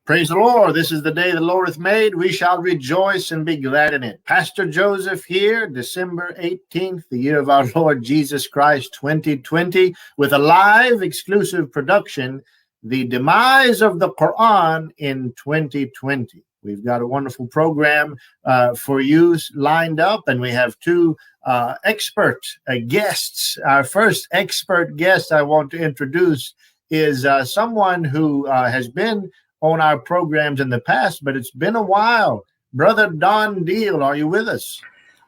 Praise the Lord. This is the day the Lord hath made. We shall rejoice and be glad in it. Pastor Joseph here, December 18th, the year of our Lord Jesus Christ, 2020, with a live exclusive production, The Demise of the Quran in 2020. We've got a wonderful program for you lined up, and we have two expert guests. Our first expert guest I want to introduce is someone who has been on our programs in the past, but it's been a while. Brother Don Deal, are you with us?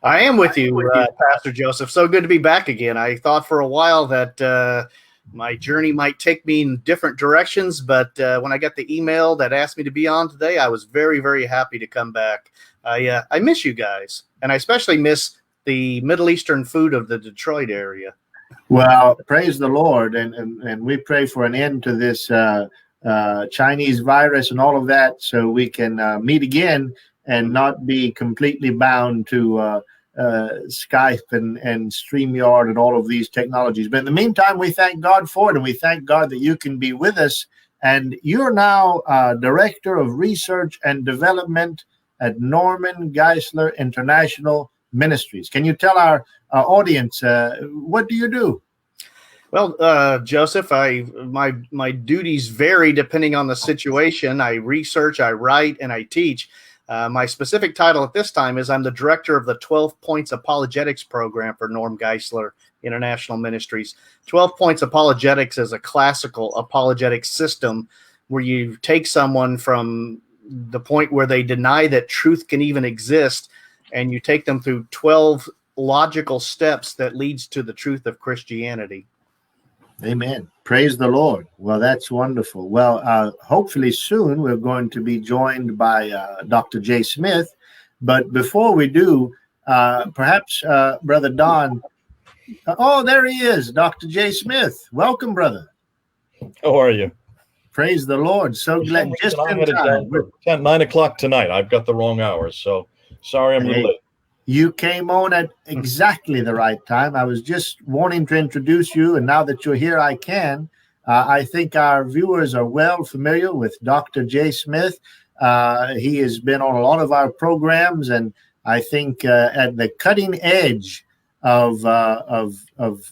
I am with you, Pastor Joseph. So good to be back again. I thought for a while that my journey might take me in different directions, but when I got the email that asked me to be on today, I was very, very happy to come back. I miss you guys, and I especially miss the Middle Eastern food of the Detroit area. Well, praise the Lord, and we pray for an end to this Chinese virus and all of that, so we can meet again and not be completely bound to Skype and StreamYard and all of these technologies. But in the meantime, we thank God for it, and we thank God that you can be with us. And you're now Director of Research and Development at Norman Geisler International Ministries. Can you tell our audience what do you do? Well, Joseph, my duties vary depending on the situation. I research, I write, and I teach. My specific title at this time is I'm the director of the 12 Points Apologetics program for Norm Geisler International Ministries. 12 Points Apologetics is a classical apologetic system where you take someone from the point where they deny that truth can even exist, and you take them through 12 logical steps that leads to the truth of Christianity. Amen. Praise the Lord. Well, that's wonderful. Well, hopefully soon we're going to be joined by Dr. J. Smith. But before we do, perhaps Brother Don. Oh, there he is, Dr. J. Smith. Welcome, brother. How are you? Praise the Lord. So glad. Just in time. 9 o'clock tonight. I've got the wrong hours, so sorry I'm a little late. You came on at exactly the right time. I was just wanting to introduce you, and now that you're here, I can. I think our viewers are well familiar with Dr. J. Smith. He has been on a lot of our programs, and I think at the cutting edge of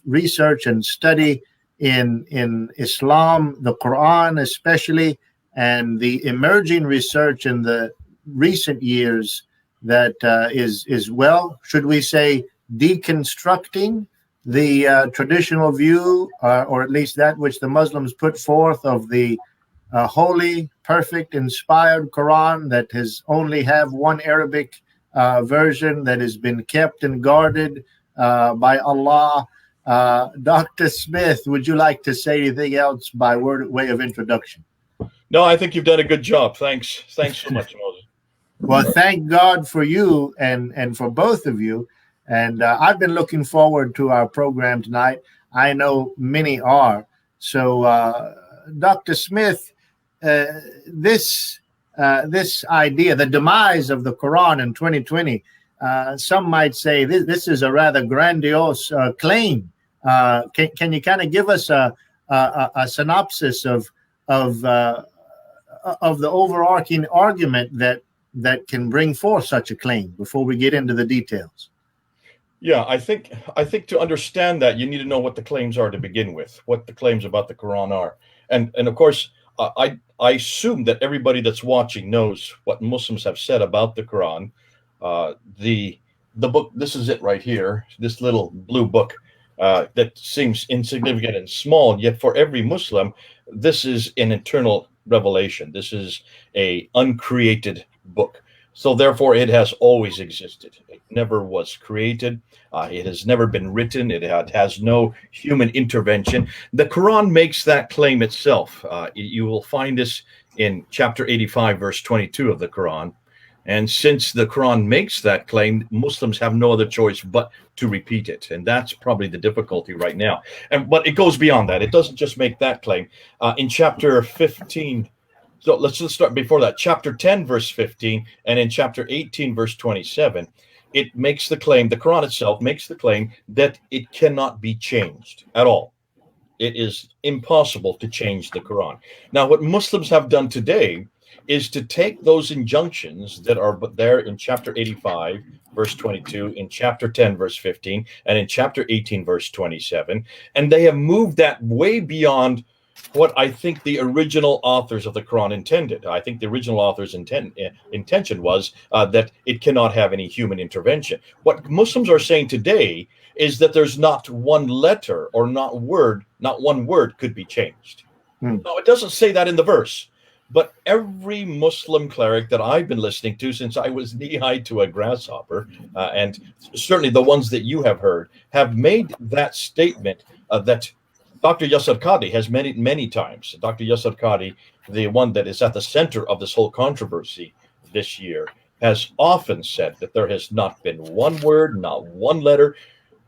research and study in Islam, the Quran especially, and the emerging research in the recent years that is well, should we say, deconstructing the traditional view, or at least that which the Muslims put forth of the holy, perfect, inspired Quran that has only have one Arabic version that has been kept and guarded by Allah. Dr. Smith, would you like to say anything else by way of introduction? No, I think you've done a good job. Thanks so much, Moses. Well, thank God for you and for both of you. And I've been looking forward to our program tonight. I know many are. So, Dr. Smith, this idea, the demise of the Quran in 2020, some might say this is a rather grandiose claim. Can you kind of give us a synopsis of the overarching argument that can bring forth such a claim before we get into the details? Yeah, I think to understand that, you need to know what the claims are to begin with, what the claims about the Quran are. And of course, I assume that everybody that's watching knows what Muslims have said about the Quran. The book, this is it right here, this little blue book that seems insignificant and small, yet for every Muslim, this is an internal revelation. This is a uncreated book. So therefore, it has always existed. It never was created. It has never been written. It has no human intervention. The Quran makes that claim itself. You will find this in chapter 85, verse 22 of the Quran. And since the Quran makes that claim, Muslims have no other choice but to repeat it. And that's probably the difficulty right now. But it goes beyond that. It doesn't just make that claim. In chapter 15, so let's start before that. Chapter 10, verse 15, and in chapter 18, verse 27, it makes the claim, the Quran itself makes the claim that it cannot be changed at all. It is impossible to change the Quran. Now, what Muslims have done today is to take those injunctions that are there in chapter 85, verse 22, in chapter 10, verse 15, and in chapter 18, verse 27, and they have moved that way beyond what I think the original authors of the Quran intended. I think the original author's intention was that it cannot have any human intervention. What Muslims are saying today is that there's not one letter or not one word could be changed. No, it doesn't say that in the verse. But every Muslim cleric that I've been listening to since I was knee-high to a grasshopper, and certainly the ones that you have heard, have made that statement that Dr. Yasir Qadhi has many times. Dr. Yasir Qadhi, the one that is at the center of this whole controversy this year, has often said that there has not been one word, not one letter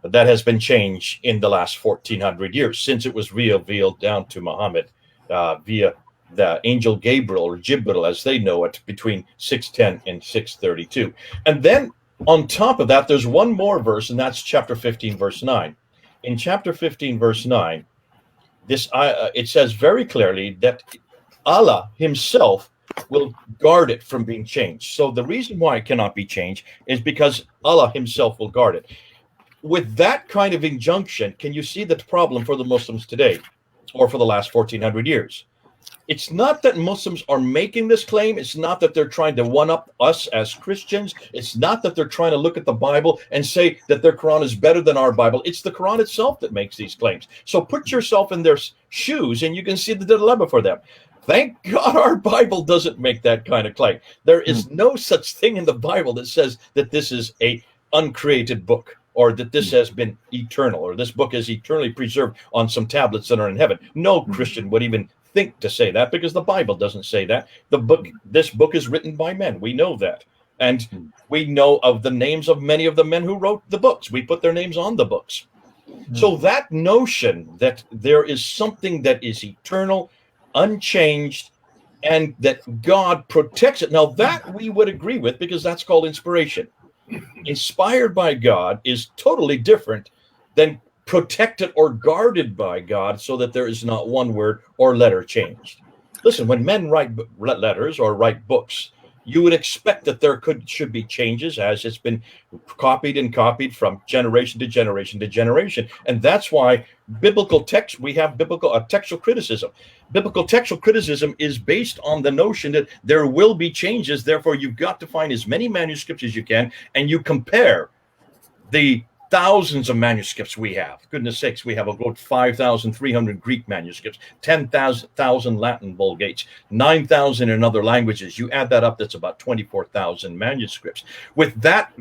that has been changed in the last 1400 years since it was revealed down to Muhammad via the angel Gabriel, or Jibril as they know it, between 610 and 632. And then on top of that, there's one more verse, and that's chapter 15, verse 9. In chapter 15, verse 9, it says very clearly that Allah himself will guard it from being changed. So the reason why it cannot be changed is because Allah himself will guard it. With that kind of injunction, can you see the problem for the Muslims today, or for the last 1400 years? It's not that Muslims are making this claim. It's not that they're trying to one-up us as Christians. It's not that they're trying to look at the Bible and say that their Quran is better than our Bible. It's the Quran itself that makes these claims. So put yourself in their shoes and you can see the dilemma for them. Thank God our Bible doesn't make that kind of claim. There is no such thing in the Bible that says that this is a uncreated book, or that this has been eternal, or this book is eternally preserved on some tablets that are in heaven. No Christian would even think to say that, because the Bible doesn't say that. This book is written by men. We know that. And we know of the names of many of the men who wrote the books. We put their names on the books. So that notion that there is something that is eternal, unchanged, and that God protects it. Now that we would agree with, because that's called inspiration. Inspired by God is totally different than protected or guarded by God, so that there is not one word or letter changed. Listen, when men write letters or write books, you would expect that there should be changes, as it's been copied and copied from generation to generation to generation. And that's why biblical text, we have biblical textual criticism. Biblical textual criticism is based on the notion that there will be changes. Therefore, you've got to find as many manuscripts as you can, and you compare the thousands of manuscripts we have. Goodness sakes, we have about 5,300 Greek manuscripts, 10,000 Latin Vulgates, 9,000 in other languages. You add that up, that's about 24,000 manuscripts. With that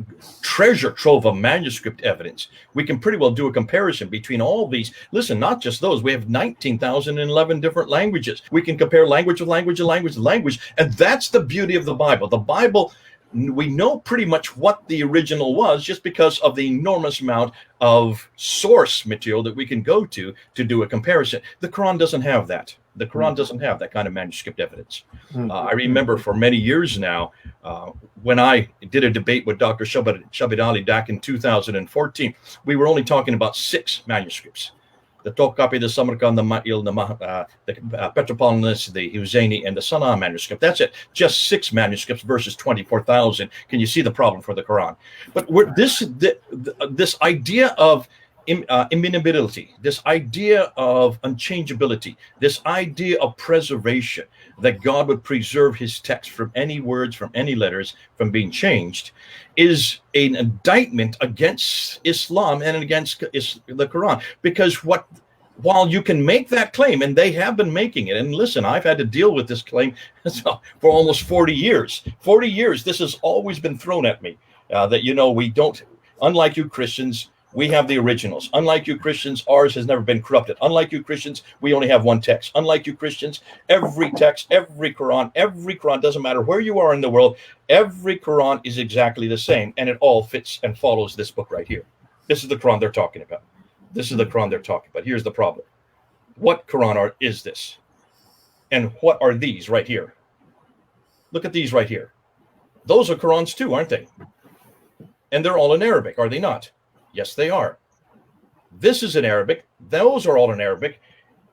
treasure trove of manuscript evidence, we can pretty well do a comparison between all these. Listen, not just those. We have 19,011 different languages. We can compare language with language and language with language. And that's the beauty of the Bible. The Bible, we know pretty much what the original was just because of the enormous amount of source material that we can go to do a comparison. The Quran doesn't have that. The Quran doesn't have that kind of manuscript evidence. I remember for many years now, when I did a debate with Dr. Shabid Ali back in 2014, we were only talking about 6 manuscripts. The Topkapi, the Samarkand, the Ma'il, the Petropolitanus, the Husseini, and the Sana'a manuscript. That's it. Just 6 manuscripts versus 24,000. Can you see the problem for the Quran? But this idea of immutability, this idea of unchangeability, this idea of preservation, that God would preserve his text from any words, from any letters, from being changed, is an indictment against Islam and against the Quran. Because while you can make that claim, and they have been making it, and listen, I've had to deal with this claim for almost 40 years. 40 years, this has always been thrown at me, that, we don't, unlike you Christians, we have the originals. Unlike you Christians, ours has never been corrupted. Unlike you Christians, we only have one text. Unlike you Christians, every text, every Quran, doesn't matter where you are in the world, every Quran is exactly the same, and it all fits and follows this book right here. This is the Quran they're talking about. This is the Quran they're talking about. Here's the problem. What Quran is this? And what are these right here? Look at these right here. Those are Qurans too, aren't they? And they're all in Arabic, are they not? Yes, they are. This is in Arabic. Those are all in Arabic.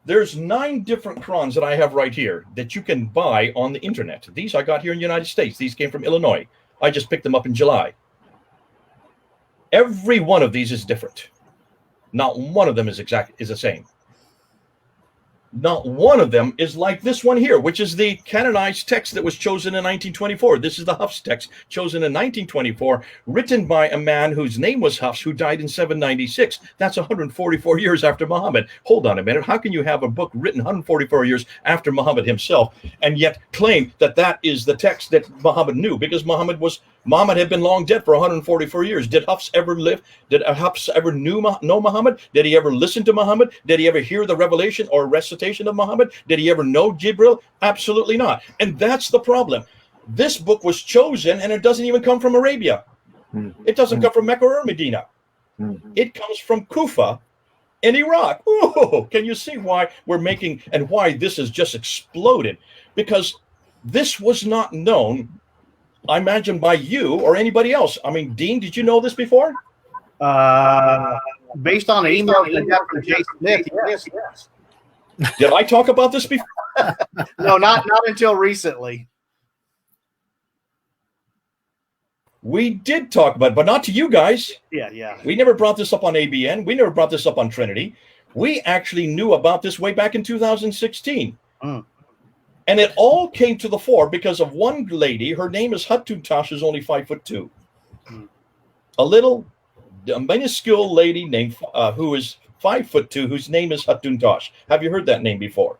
There's 9 different Qurans that I have right here that you can buy on the internet. These I got here in the United States. These came from Illinois. I just picked them up in July. Every one of these is different. Not one of them is the same. Not one of them is like this one here, which is the canonized text that was chosen in 1924. This is the Hafs text chosen in 1924, written by a man whose name was Hafs, who died in 796. That's 144 years after Muhammad. Hold on a minute. How can you have a book written 144 years after Muhammad himself and yet claim that that is the text that Muhammad knew? Because Muhammad had been long dead for 144 years. Did Hafs ever live? Did Hafs ever know Muhammad? Did he ever listen to Muhammad? Did he ever hear the revelation or recitation of Muhammad? Did he ever know Jibril? Absolutely not. And that's the problem. This book was chosen, and it doesn't even come from Arabia. It doesn't come from Mecca or Medina. It comes from Kufa in Iraq. Ooh, can you see why we're making, and why this has just exploded? Because this was not known, I imagine, by you or anybody else. I mean, Dean, did you know this before? Based on an email that I got from Jay Smith, yes. Did I talk about this before? No, not until recently. We did talk about it, but not to you guys. Yeah. We never brought this up on ABN. We never brought this up on Trinity. We actually knew about this way back in 2016. And it all came to the fore because of one lady. Her name is Hatun Tash, who's only 5'2". A little minuscule lady named who is 5'2", whose name is Hatun Tash. Have you heard that name before?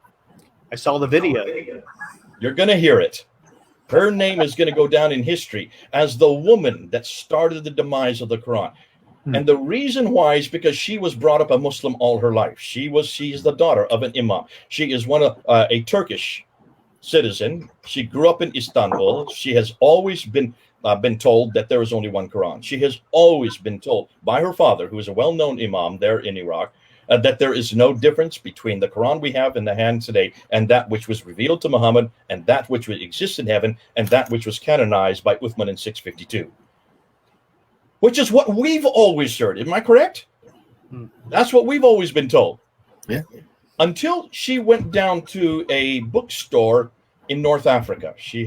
I saw the video. You're going to hear it. Her name is going to go down in history as the woman that started the demise of the Quran. And the reason why is because she was brought up a Muslim all her life. She is the daughter of an imam. She is one of a Turkish citizen. She grew up in Istanbul. She has always been told that there is only one Quran. She has always been told by her father, who is a well-known imam there in Iraq, that there is no difference between the Quran we have in the hand today and that which was revealed to Muhammad and that which exists in heaven and that which was canonized by Uthman in 652. Which is what we've always heard. Am I correct? That's what we've always been told. Yeah. Until she went down to a bookstore in North Africa. She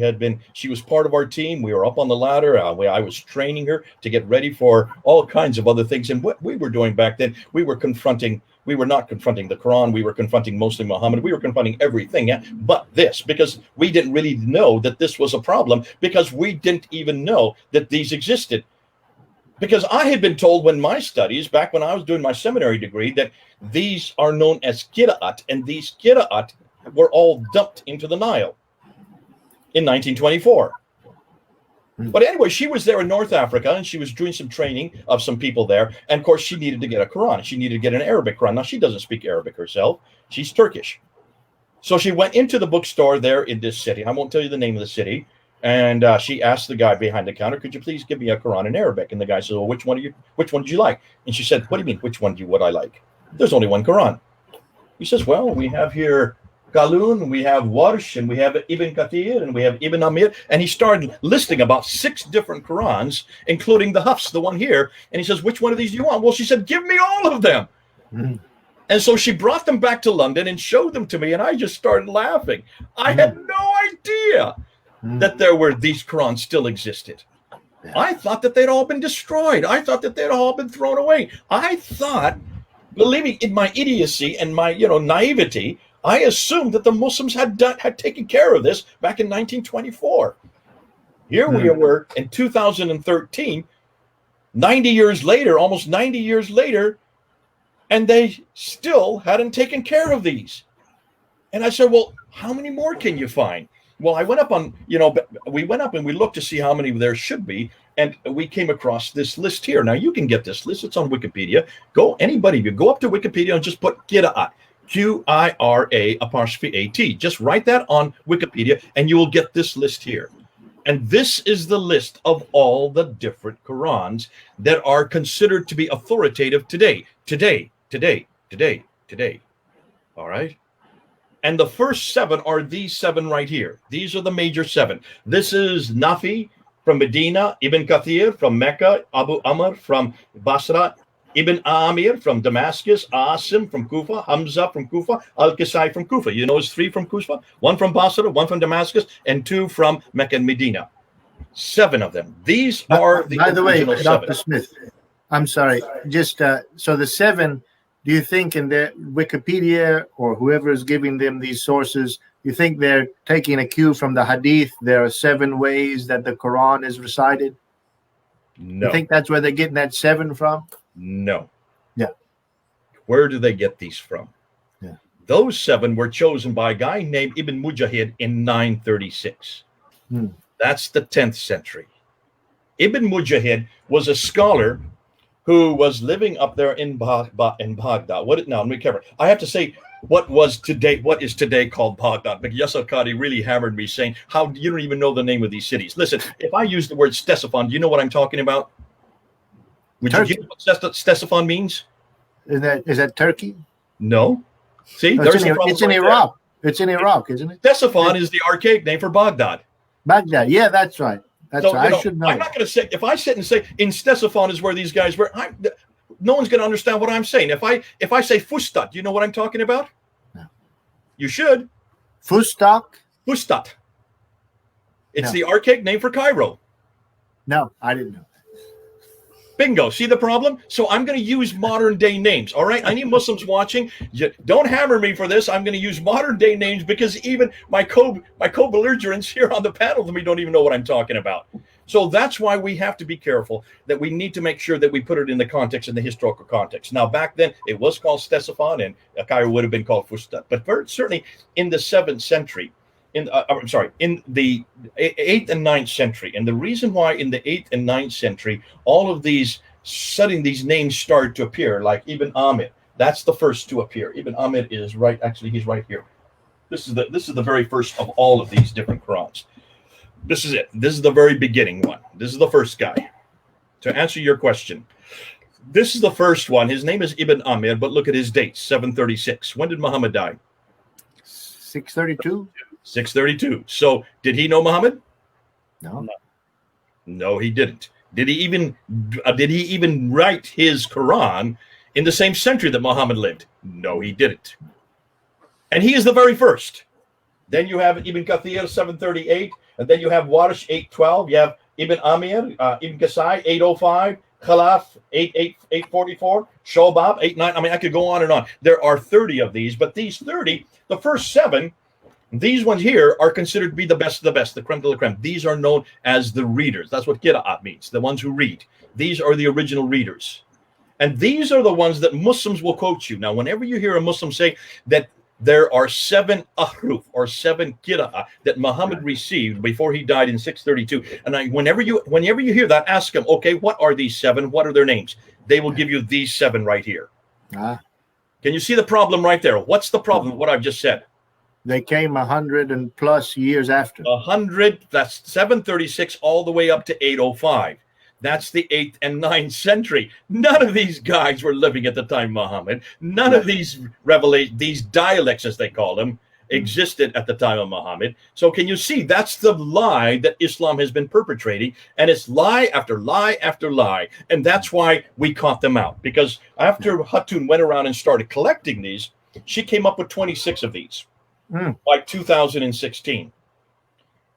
was part of our team. We were up on the ladder. I was training her to get ready for all kinds of other things. And what we were doing back then, we were not confronting the Quran. We were confronting mostly Muhammad. We were confronting everything but this, because we didn't really know that this was a problem, because we didn't even know that these existed. Because I had been told when my studies, back when I was doing my seminary degree, that these are known as Qira'at, and these Qira'at were all dumped into the Nile in 1924. But anyway, she was there in North Africa, and she was doing some training of some people there. And of course, she needed to get a Quran. She needed to get an Arabic Quran. Now, she doesn't speak Arabic herself. She's Turkish. So she went into the bookstore there in this city. I won't tell you the name of the city. And she asked the guy behind the counter, "Could you please give me a Quran in Arabic?" And the guy said, "Well, which one did you like?" And she said, "What do you mean, which one would I like? There's only one Quran." He says, "Well, we have here Qalun, we have Warsh, and we have Ibn Kathir, and we have Ibn Amir." And he started listing about 6 different Qurans, including the Hafs, the one here. And he says, "Which one of these do you want?" Well, she said, "Give me all of them." And so she brought them back to London and showed them to me, and I just started laughing. I had no idea that these Qurans still existed. I thought that they'd all been destroyed. I thought that they'd all been thrown away. I thought, believing in my idiocy and my naivety, I assumed that the Muslims had taken care of this back in 1924. Here we were in 2013, 90 years later, almost 90 years later, and they still hadn't taken care of these. And I said, "Well, how many more can you find?" Well, I went up on, we went up and we looked to see how many there should be, and we came across this list here. Now, you can get this list. It's on Wikipedia. Anybody, you go up to Wikipedia and just put Qira'at, Qira'at. Just write that on Wikipedia, and you will get this list here. And this is the list of all the different Qurans that are considered to be authoritative today. All right? And the first 7 are these 7 right here. These are the major 7. This is Nafi from Medina, Ibn Kathir from Mecca, Abu Amr from Basra, Ibn Amir from Damascus, Asim from Kufa, Hamza from Kufa, Al-Kisai from Kufa. You know, it's 3 from Kufa, 1 from Basra, 1 from Damascus, and 2 from Mecca and Medina. 7 of them. These are the By the way, original 7. Dr. Smith, I'm sorry. Just so the 7, do you think in their Wikipedia or whoever is giving them these sources, you think they're taking a cue from the Hadith? There are 7 ways that the Quran is recited. No. You think that's where they're getting that 7 from? No. Yeah. Where do they get these from? Yeah. Those 7 were chosen by a guy named Ibn Mujahid in 936. That's the 10th century. Ibn Mujahid was a scholar who was living up there in Baghdad. Let me cover. I have to say what is today called Baghdad, because Yasser Qadi really hammered me saying, how you don't even know the name of these cities. Listen, if I use the word Ctesiphon, do you know what I'm talking about? Would you know what Ctesiphon means? Is that Turkey? No. See, No, there's it's in Iraq. It's in Iraq, isn't it? Ctesiphon is the archaic name for Baghdad. Baghdad. Yeah, that's right. That's So, right. I should know. I'm not going to say, if I sit and say in Ctesiphon is where these guys were, no one's going to understand what I'm saying. If I say Fustat, do you know what I'm talking about? No. You should. Fustat? Fustat. It's No. the archaic name for Cairo. No, I didn't know. Bingo. See the problem? So I'm going to use modern day names. All right. Any Muslims watching, don't hammer me for this. I'm going to use modern day names because even my co-belligerents here on the panel with me don't even know what I'm talking about. So that's why we have to be careful that we need to make sure that we put it in the context, in the historical context. Now, back then it was called Ctesiphon and Cairo would have been called Fustat. But certainly in the 7th century, in the 8th and 9th century. And the reason why in the 8th and 9th century, all of these these names started to appear, like Ibn Amir, that's the first to appear. Ibn Amir is right, actually, he's right here. This is the very first of all of these different Qurans. This is it. This is the very beginning one. This is the first guy. To answer your question, this is the first one. His name is Ibn Amir, but look at his date, 736. When did Muhammad die? 632? 632. So did he know Muhammad? No. No, he didn't. Did he even write his Quran in the same century that Muhammad lived? No, he didn't. And he is the very first. Then you have Ibn Kathir, 738, and then you have Warish, 812. You have Ibn Amir, Ibn Qasai, 805, Khalaf, 844, Shobab, 89. I mean, I could go on and on. There are 30 of these, but these 30, the first 7, these ones here are considered to be the best of the best, the creme de la creme. These are known as the readers. That's what qira'at means, the ones who read. These are the original readers. And these are the ones that Muslims will quote you. Now, whenever you hear a Muslim say that there are 7 ahruf or 7 qira'ah that Muhammad received before he died in 632, and whenever you hear that, ask them, okay, what are these 7? What are their names? They will give you these 7 right here. Can you see the problem right there? What's the problem with what I've just said? They came 100 and plus years after. 100, that's 736 all the way up to 805. That's the 8th and 9th century. None of these guys were living at the time Muhammad. None of these these dialects, as they call them, existed at the time of Muhammad. So can you see that's the lie that Islam has been perpetrating, and it's lie after lie after lie. And that's why we caught them out, because after Hatun went around and started collecting these, she came up with 26 of these by 2016.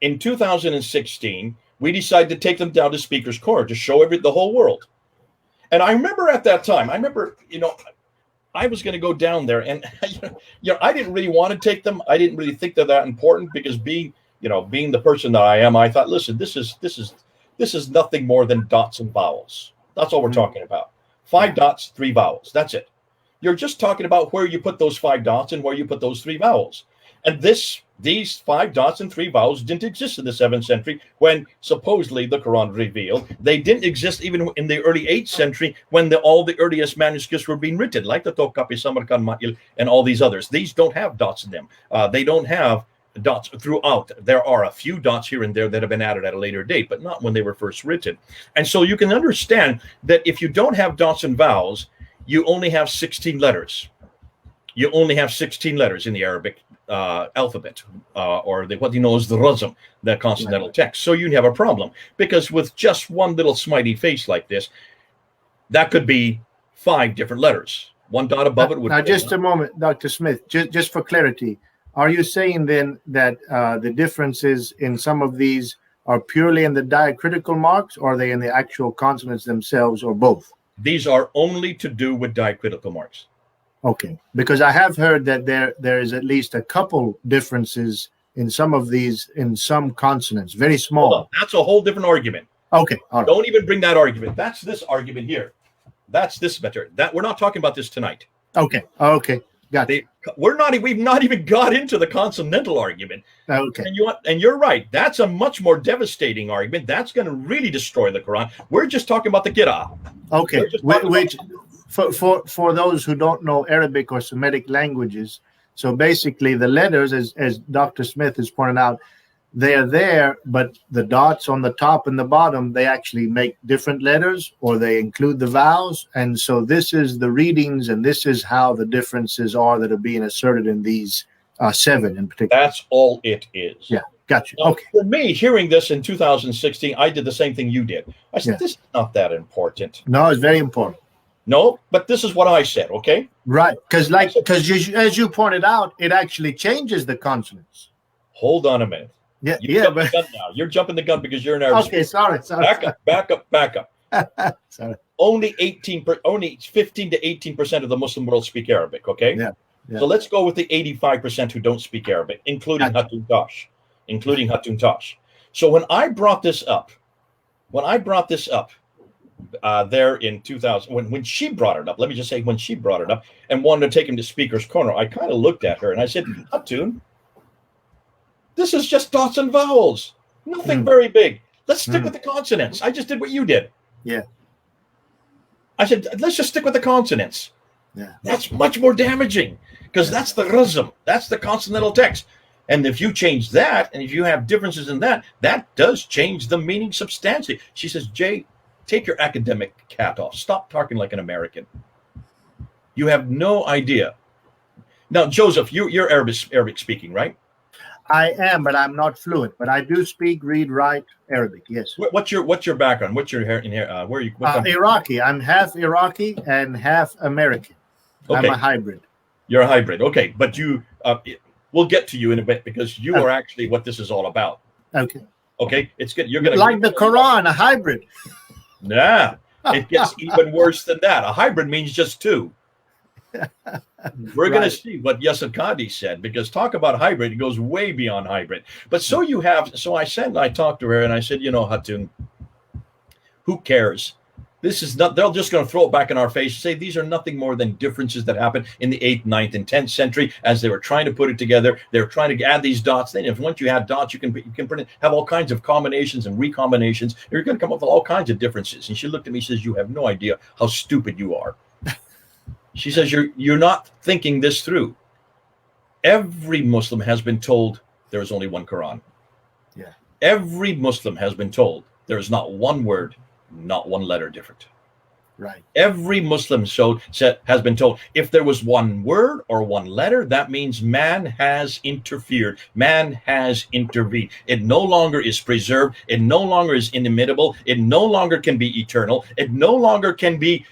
In 2016, we decided to take them down to Speaker's Corner to show the whole world. And I remember at that time, I was going to go down there, and I didn't really want to take them. I didn't really think they're that important, because being the person that I am, I thought, listen, this is nothing more than dots and vowels. That's all we're talking about. 5 dots, 3 vowels. That's it. You're just talking about where you put those 5 dots and where you put those 3 vowels. And these 5 dots and 3 vowels didn't exist in the 7th century when supposedly the Quran revealed. They didn't exist even in the early 8th century when all the earliest manuscripts were being written, like the Topkapi, Samarkand, Ma'il, and all these others. These don't have dots in them. They don't have dots throughout. There are a few dots here and there that have been added at a later date, but not when they were first written. And so you can understand that if you don't have dots and vowels, you only have 16 letters. You only have 16 letters in the Arabic alphabet, or what you know as the razm, the consonantal text. So you have a problem, because with just one little smiley face like this, that could be 5 different letters. One dot above it would now be just a moment, Dr. Smith, just for clarity, are you saying then that the differences in some of these are purely in the diacritical marks, or are they in the actual consonants themselves, or both? These are only to do with diacritical marks. Okay, because I have heard that there is at least a couple differences in some of these, in some consonants, very small. That's a whole different argument. Okay, all right. Don't even bring that argument. That's this argument here. That's this matter. That we're not talking about this tonight. Okay, got it. We've not even got into the consonantal argument. Okay. And you're right. That's a much more devastating argument. That's going to really destroy the Quran. We're just talking about the Qira'ah. Okay, which for those who don't know Arabic or Semitic languages, so basically the letters, as Dr. Smith has pointed out, they are there, but the dots on the top and the bottom, they actually make different letters, or they include the vowels. And so this is the readings, and this is how the differences are that are being asserted in these 7 in particular. That's all it is. Yeah, gotcha. Now, okay. For me, hearing this in 2016, I did the same thing you did. I said, This is not that important. No, it's very important. No, but this is what I said, okay? Right, because as you pointed out, it actually changes the consonants. Hold on a minute. Yeah, but now. You're jumping the gun because you're an Arab. Okay, sorry. Back up. Sorry. Only 15 to 18% of the Muslim world speak Arabic, okay? Yeah. So let's go with the 85% who don't speak Arabic, including Hatun Tosh. So when I brought this up there in 2000, when she brought it up, let me just say when she brought it up and wanted to take him to Speaker's Corner, I kind of looked at her and I said, Hatun, this is just dots and vowels. Nothing very big. Let's stick with the consonants. I just did what you did. Yeah. I said, let's just stick with the consonants. Yeah. That's much more damaging because that's the rhythm. That's the consonantal text. And if you change that, and if you have differences in that, that does change the meaning substantially. She says, Jay, take your academic hat off. Stop talking like an American. You have no idea. Now, Joseph, you're Arabic speaking, right? I am, but I'm not fluent. But I do speak, read, write Arabic. Yes. What's your background? What's your hair in here? Where are you? Iraqi. I'm half Iraqi and half American. Okay. I'm a hybrid. You're a hybrid. Okay, but you. We'll get to you in a bit because you are actually what this is all about. Okay. Okay, it's good. You're gonna like the Quran, a hybrid. Nah, it gets even worse than that. A hybrid means just two. We're going to see what Yasir Qadi said, because talk about hybrid, it goes way beyond hybrid. But so I talked to her and I said, Hatun, who cares? This is not, they're just going to throw it back in our face and say these are nothing more than differences that happened in the 8th, 9th, and 10th century as they were trying to put it together. They were trying to add these dots. Then if once you add dots, you can have all kinds of combinations and recombinations. You're going to come up with all kinds of differences. And she looked at me and says, you have no idea how stupid you are. She says, you're not thinking this through. Every Muslim has been told there is only one Quran. Yeah. Every Muslim has been told there is not one word, not one letter different. Right. Every Muslim has been told if there was one word or one letter, that means man has interfered. Man has intervened. It no longer is preserved. It no longer is inimitable. It no longer can be eternal. It no longer can be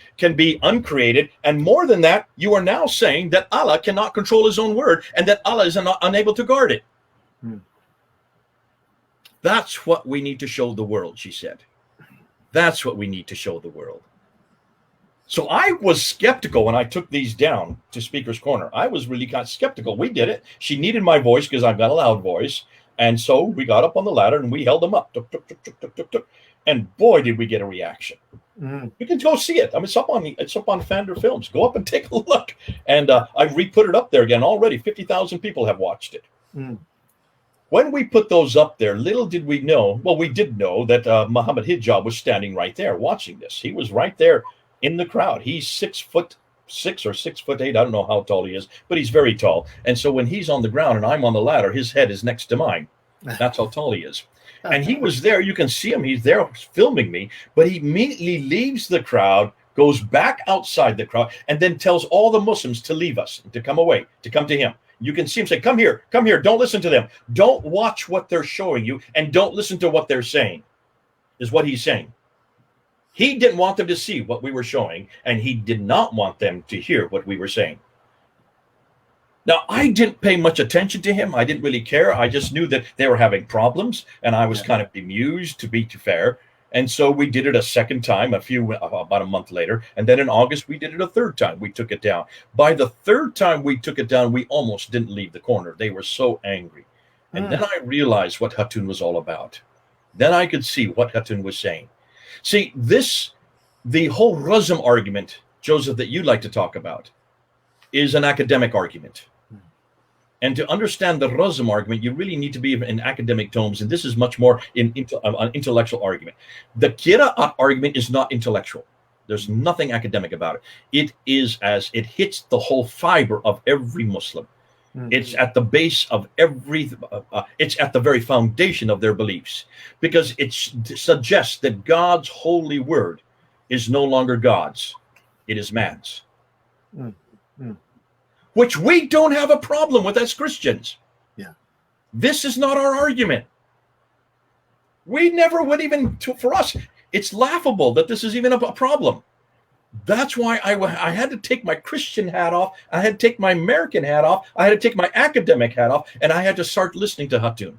uncreated. And more than that, you are now saying that Allah cannot control his own word and that Allah is unable to guard it. That's what we need to show the world, she said. That's what we need to show the world. So I was skeptical when I took these down to Speaker's Corner. I was really kind of skeptical. We did it. She needed my voice because I've got a loud voice. And so we got up on the ladder and we held them up. Tuk, tuk, tuk, tuk, tuk, tuk, tuk. And boy, did we get a reaction. You can go see it. I mean, it's up on Fander Films. Go up and take a look. And I re-put it up there again already. 50,000 people have watched it. When we put those up there, little did we know. Well, we did know that Muhammad Hijab was standing right there watching this. He was right there in the crowd. He's 6'6" or 6'8". I don't know how tall he is, but he's very tall. And so when he's on the ground and I'm on the ladder, his head is next to mine. That's how tall he is. And he was there. You can see him. He's there filming me, but he immediately leaves the crowd, goes back outside the crowd, and then tells all the Muslims to leave us, to come away, to come to him. You can see him say, come here, don't listen to them. Don't watch what they're showing you and don't listen to what they're saying, is what he's saying. He didn't want them to see what we were showing, and he did not want them to hear what we were saying. Now, I didn't pay much attention to him. I didn't really care. I just knew that they were having problems, and I was kind of bemused, to be fair. And so we did it a second time, about a month later. And then in August, we did it a third time. We took it down. By the third time we took it down, we almost didn't leave the corner. They were so angry. And then I realized what Hatun was all about. Then I could see what Hatun was saying. See, the whole Razum argument, Joseph, that you like to talk about, is an academic argument. And to understand the Razum argument, you really need to be in academic tomes, and this is much more an intellectual argument. The Qira'at argument is not intellectual. There's nothing academic about it. It is as it hits the whole fiber of every Muslim. It's at the base of it's at the very foundation of their beliefs, because it suggests that God's holy word is no longer God's, it is man's. Which we don't have a problem with as Christians. Yeah. This is not our argument. We never would even, for us, it's laughable that this is even a problem. That's why I had to take my Christian hat off. I had to take my American hat off. I had to take my academic hat off, and I had to start listening to Hatun,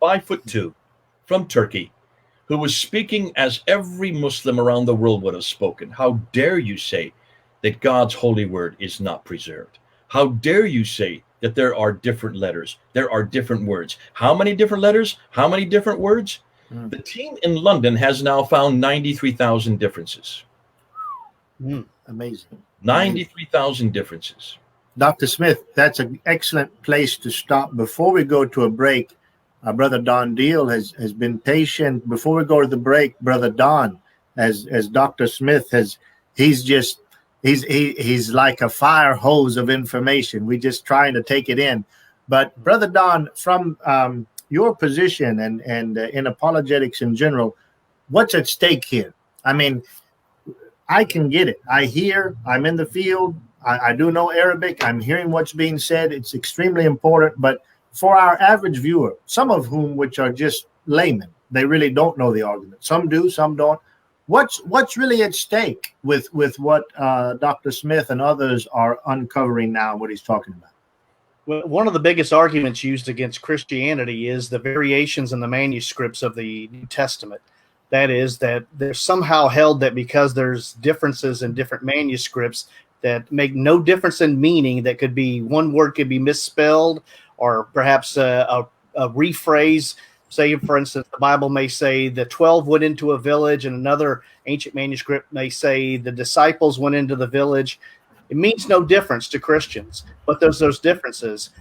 5'2", from Turkey, who was speaking as every Muslim around the world would have spoken. How dare you say that God's holy word is not preserved? How dare you say that there are different letters? There are different words. How many different letters? How many different words? The team in London has now found 93,000 differences. Amazing. 93,000 differences. Dr. Smith, that's an excellent place to stop. Before we go to a break, our brother Don Deal has been patient. Before we go to the break, brother Don, as Dr. Smith he's like a fire hose of information. We're just trying to take it in. But brother Don, from your position and in apologetics in general, what's at stake here? I mean, I can get it. I'm in the field. I do know Arabic. I'm hearing what's being said. It's extremely important. But for our average viewer, some of whom which are just laymen, they really don't know the argument. Some do, some don't. What's really at stake with what Dr. Smith and others are uncovering now, what he's talking about? Well, one of the biggest arguments used against Christianity is the variations in the manuscripts of the New Testament. That is, that they're somehow held that because there's differences in different manuscripts that make no difference in meaning, that could be one word could be misspelled, or perhaps a rephrase. Say, for instance, the Bible may say the 12 went into a village, and another ancient manuscript may say the disciples went into the village. It means no difference to Christians, but there's those differences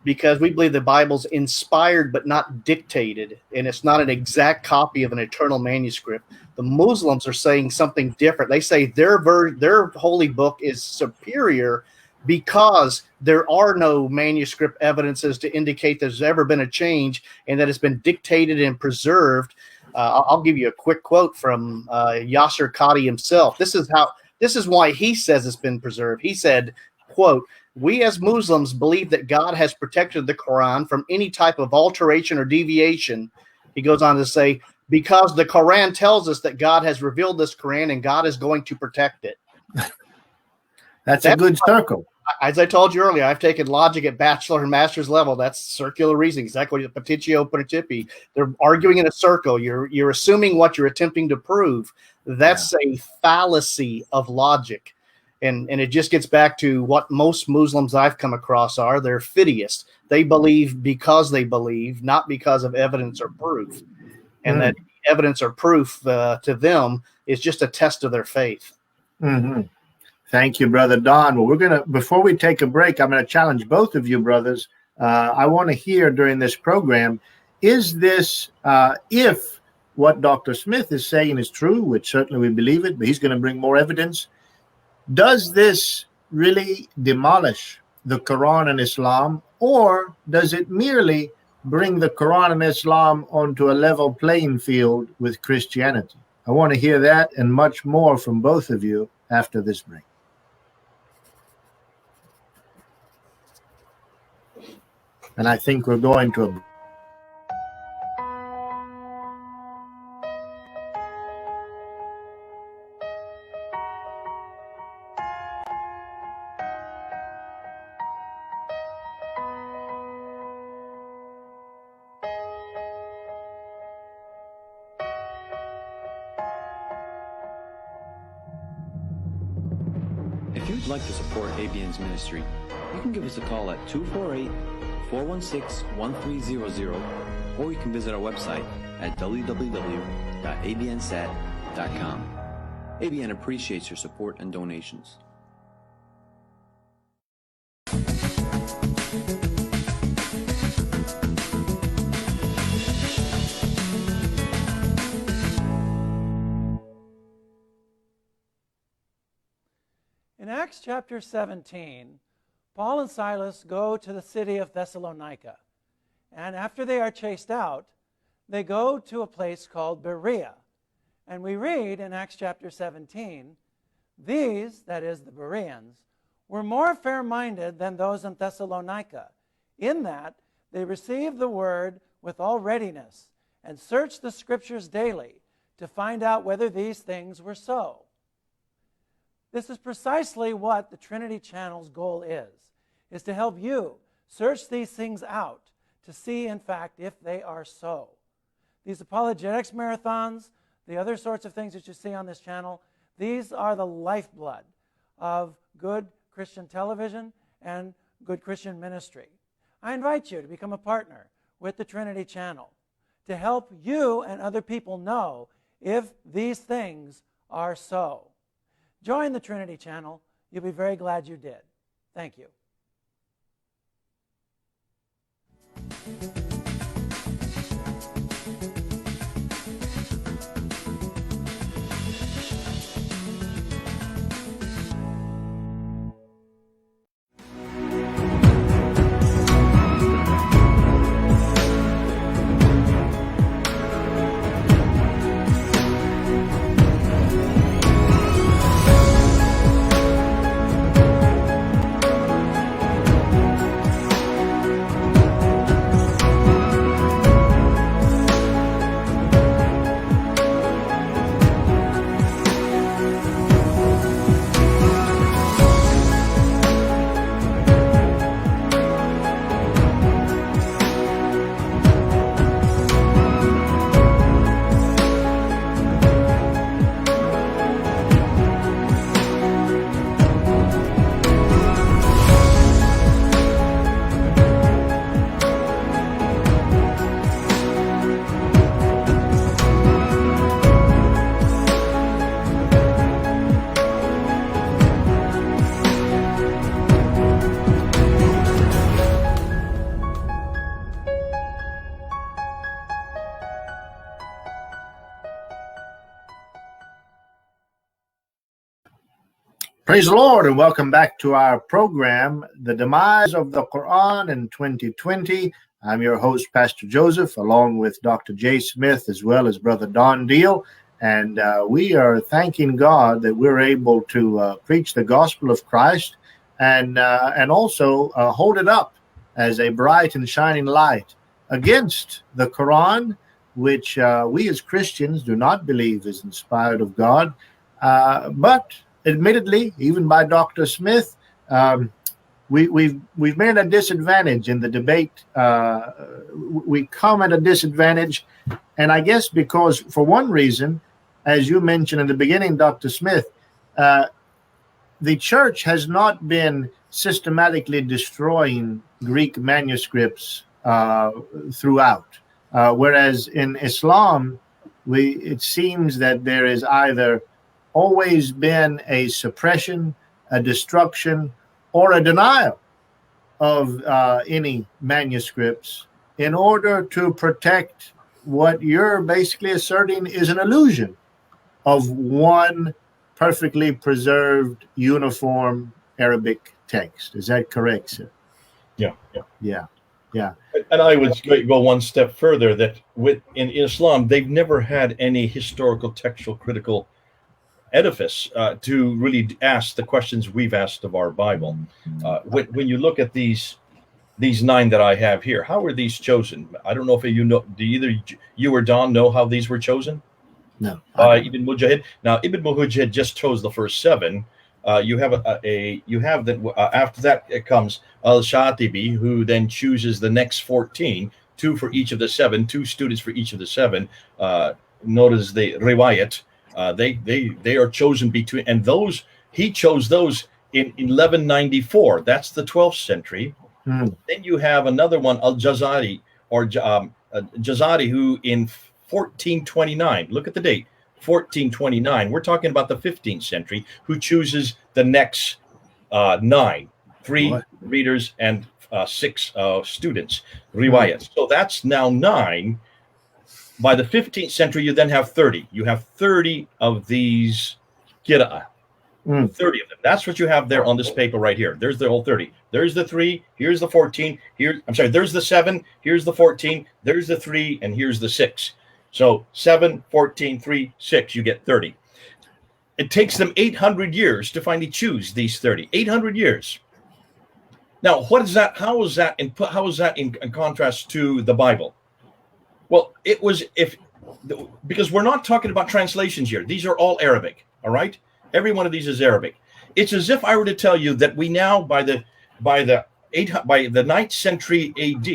because we believe the Bible's inspired but not dictated, and it's not an exact copy of an eternal manuscript. The Muslims are saying something different. They say their holy book is superior because there are no manuscript evidences to indicate there's ever been a change and that it's been dictated and preserved. I'll give you a quick quote from Yasser Qadi himself. This is why he says it's been preserved. He said, quote, "We as Muslims believe that God has protected the Quran from any type of alteration or deviation." He goes on to say, "Because the Quran tells us that God has revealed this Quran and God is going to protect it." That's a good circle. As I told you earlier, I've taken logic at bachelor and master's level. That's circular reasoning, exactly what petitio principii. They're arguing in a circle. You're assuming what you're attempting to prove. That's a fallacy of logic. And it just gets back to what most Muslims I've come across are. They're fideists. They believe because they believe, not because of evidence or proof. And that evidence or proof to them is just a test of their faith. Mm-hmm. Thank you, Brother Don. Well, before we take a break, I'm going to challenge both of you, brothers. I want to hear during this program, is this, if what Dr. Smith is saying is true, which certainly we believe it, but he's going to bring more evidence, does this really demolish the Quran and Islam, or does it merely bring the Quran and Islam onto a level playing field with Christianity? I want to hear that and much more from both of you after this break. And I think we're going to If you'd like to support ABN's ministry, you can give us a call at 248-416-1300, or you can visit our website at www.abnsat.com. ABN appreciates your support and donations. In Acts chapter 17, Paul and Silas go to the city of Thessalonica, and after they are chased out, they go to a place called Berea. And we read in Acts chapter 17, these, that is the Bereans, were more fair-minded than those in Thessalonica, in that they received the word with all readiness and searched the Scriptures daily to find out whether these things were so. This is precisely what the Trinity Channel's goal is to help you search these things out to see, in fact, if they are so. These apologetics marathons, the other sorts of things that you see on this channel, these are the lifeblood of good Christian television and good Christian ministry. I invite you to become a partner with the Trinity Channel to help you and other people know if these things are so. Join the Trinity Channel. You'll be very glad you did. Thank you. Praise the Lord, and welcome back to our program, The Demise of the Quran in 2020. I'm your host, Pastor Joseph, along with Dr. Jay Smith, as well as Brother Don Deal. And we are thanking God that we're able to preach the gospel of Christ and also hold it up as a bright and shining light against the Quran, which we as Christians do not believe is inspired of God. But admittedly, even by Dr. Smith, we've been at a disadvantage in the debate. We come at a disadvantage, and I guess because, for one reason, as you mentioned in the beginning, Dr. Smith, the church has not been systematically destroying Greek manuscripts throughout, whereas in Islam, it seems that there is either always been a suppression, a destruction, or a denial of any manuscripts in order to protect what you're basically asserting is an illusion of one perfectly preserved, uniform Arabic text. Is that correct, sir? Yeah. And I would go one step further, that in Islam, they've never had any historical textual critical edifice to really ask the questions we've asked of our Bible. When you look at these 9 that I have here, how were these chosen? I don't know if you know. Do either you or Don know how these were chosen? No. By Ibn Mujahid. Now, Ibn Mujahid just chose the first 7. You have after that it comes Al-Shatibi, who then chooses the next 14, 2 for each of the 7, 2 students for each of the 7. Notice the riwayat. They are chosen between, and those he chose those in 1194. That's the 12th century. Then you have another one, Al-Jazari, or Jazari, who in 1429, look at the date, 1429, we're talking about the 15th century, who chooses the next 9, 3 readers and 6 students, riwayat. So that's now 9. By the 15th century, you then have 30. You have 30 of these qira'ah. 30 of them. That's what you have there on this paper right here. There's the whole 30. There's the 3. Here's the 14. There's the 7. Here's the 14. There's the 3. And here's the 6. So 7, 14, 3, 6. You get 30. It takes them 800 years to finally choose these 30. 800 years. Now, what is that? How is that in contrast to the Bible? Well, it was because we're not talking about translations here. These are all Arabic. All right. Every one of these is Arabic. It's as if I were to tell you that we now, by the 9th century AD,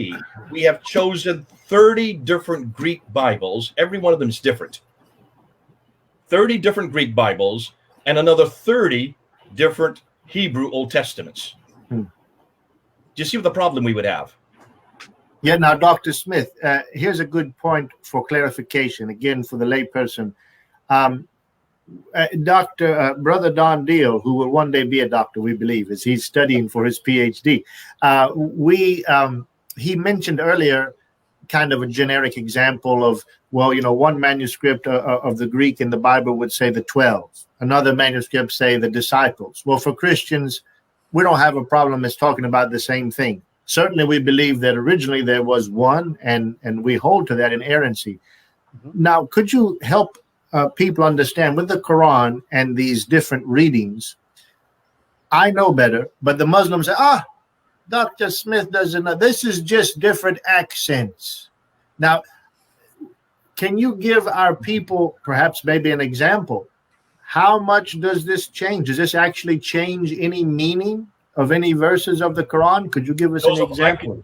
we have chosen 30 different Greek Bibles. Every one of them is different. 30 different Greek Bibles and another 30 different Hebrew Old Testaments. Do you see what the problem we would have? Yeah. Now, Dr. Smith, here's a good point for clarification, again, for the layperson. Brother Don Deal, who will one day be a doctor, we believe, as he's studying for his PhD. He mentioned earlier kind of a generic example of, well, one manuscript of the Greek in the Bible would say the 12. Another manuscript say the disciples. Well, for Christians, we don't have a problem as talking about the same thing. Certainly, we believe that originally there was one, and we hold to that inerrancy. Now, could you help people understand with the Quran and these different readings? I know better, but the Muslims say, Dr. Smith doesn't know. This is just different accents. Now, can you give our people perhaps maybe an example? How much does this change? Does this actually change any meaning of any verses of the Quran? Could you give us an example?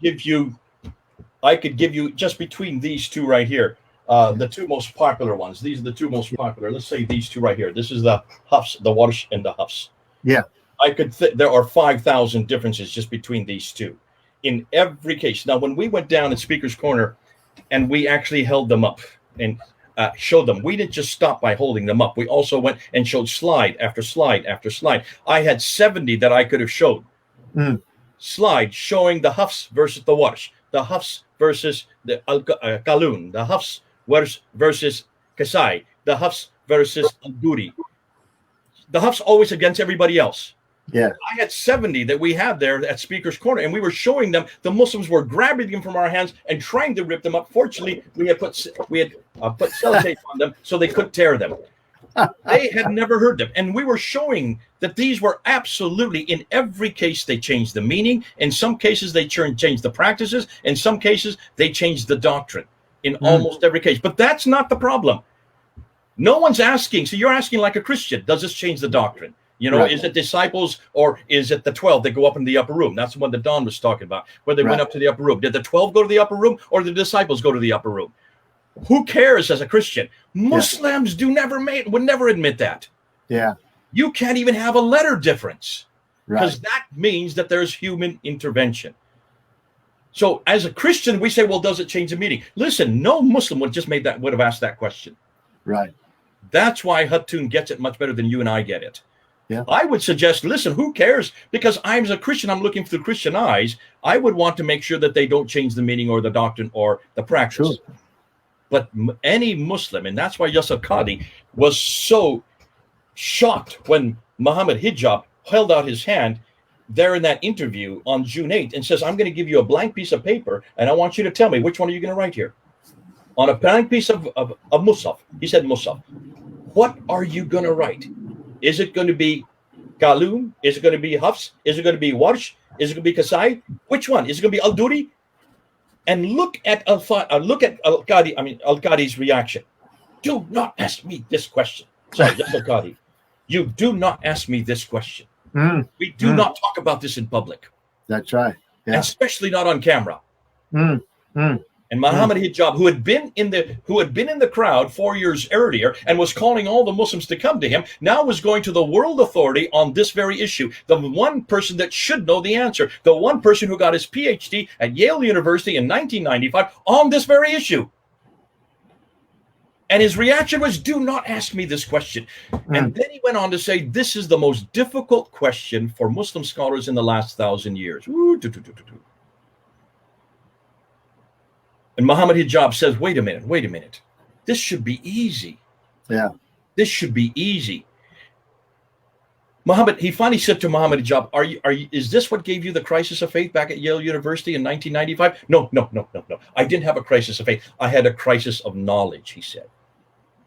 I could give you just between these two right here. The two most popular ones. These are the two most popular. Let's say these two right here. This is the Hafs, the Warsh, and the Hafs. Yeah. There are 5,000 differences just between these two in every case. Now, when we went down in Speaker's Corner and we actually held them up and showed them, we didn't just stop by holding them up. We also went and showed slide after slide after slide. I had 70 that I could have showed. Slide showing the Hafs versus the Warsh, the Hafs versus the Qalun, the Hafs versus Kasai, the Hafs versus Al-Duri. The Hafs always against everybody else. Yeah. I had 70 that we had there at Speaker's Corner, and we were showing them. The Muslims were grabbing them from our hands and trying to rip them up. Fortunately, we had put sellotape on them so they couldn't tear them. They had never heard them. And we were showing that these were absolutely, in every case, they changed the meaning. In some cases, they changed the practices. In some cases, they changed the doctrine. In almost every case. But that's not the problem. No one's asking. So you're asking like a Christian, does this change the doctrine? Right. Is it disciples or is it the 12 that go up in the upper room? That's the one that Don was talking about, where they went up to the upper room. Did the 12 go to the upper room or the disciples go to the upper room? Who cares as a Christian? Muslims would never admit that. Yeah. You can't even have a letter difference because that means that there's human intervention. So as a Christian, we say, well, does it change the meaning? Listen, no Muslim would have asked that question. Right. That's why Hatun gets it much better than you and I get it. Yeah. I would suggest, listen, who cares? Because I'm as a Christian, I'm looking through Christian eyes. I would want to make sure that they don't change the meaning or the doctrine or the practice. Sure. But any Muslim, and that's why Yusuf Qadi was so shocked when Muhammad Hijab held out his hand there in that interview on June 8th and says, I'm going to give you a blank piece of paper and I want you to tell me which one are you going to write here? On a blank piece of Musaf. He said Musaf. What are you going to write? Is it going to be Qalun? Is it going to be Hafs? Is it going to be Warsh? Is it going to be Kasai? Which one? Is it going to be Al-Duri? And look at Al-Qadi's reaction. Do not ask me this question. Sorry, that's Al-Qadi. You do not ask me this question. We do not talk about this in public. That's right. Yeah. Especially not on camera. And Muhammad Hijab, who had been in the crowd 4 years earlier and was calling all the Muslims to come to him, now was going to the world authority on this very issue. The one person that should know the answer, the one person who got his PhD at Yale University in 1995 on this very issue. And his reaction was, do not ask me this question. And then he went on to say, this is the most difficult question for Muslim scholars in the last 1,000 years. And Muhammad Hijab says, wait a minute. This should be easy. Yeah. This should be easy. He finally said to Muhammad Hijab, is this what gave you the crisis of faith back at Yale University in 1995? No. I didn't have a crisis of faith. I had a crisis of knowledge, he said.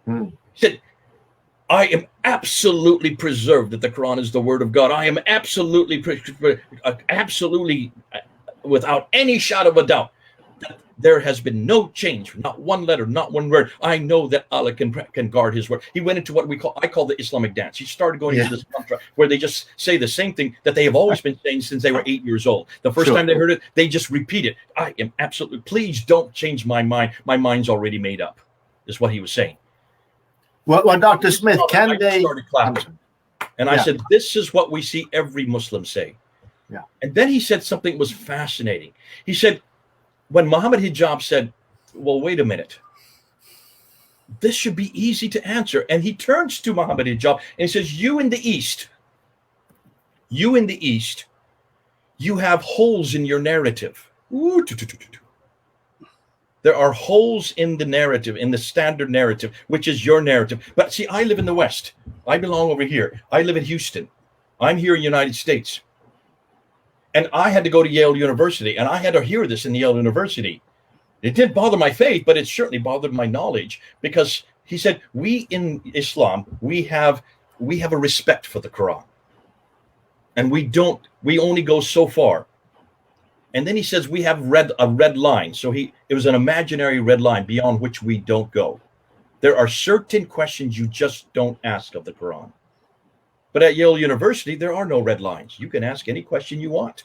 He said, I am absolutely preserved that the Quran is the word of God. I am absolutely, without any shadow of a doubt, that there has been no change, not one letter, not one word. I know that Allah can guard his word. He went into what I call the Islamic dance. He started going into this mantra where they just say the same thing that they have always been saying since they were 8 years old. The first time they heard it, they just repeat it. I am absolutely, please don't change my mind. My mind's already made up, is what he was saying. Well, Dr. Smith, can they... started clapping. And I said, this is what we see every Muslim say. Yeah. And then he said something that was fascinating. He said, when Muhammad Hijab said, well, wait a minute, this should be easy to answer. And he turns to Muhammad Hijab and he says, you in the East, you have holes in your narrative. There are holes in the narrative, in the standard narrative, which is your narrative. But see, I live in the West. I belong over here. I live in Houston. I'm here in the United States. And I had to go to Yale University, and I had to hear this in Yale University. It didn't bother my faith, but it certainly bothered my knowledge, because he said, we in Islam, we have a respect for the Quran. And we only go so far. And then he says we have a red line. So it was an imaginary red line beyond which we don't go. There are certain questions you just don't ask of the Quran. But at Yale University, there are no red lines. You can ask any question you want.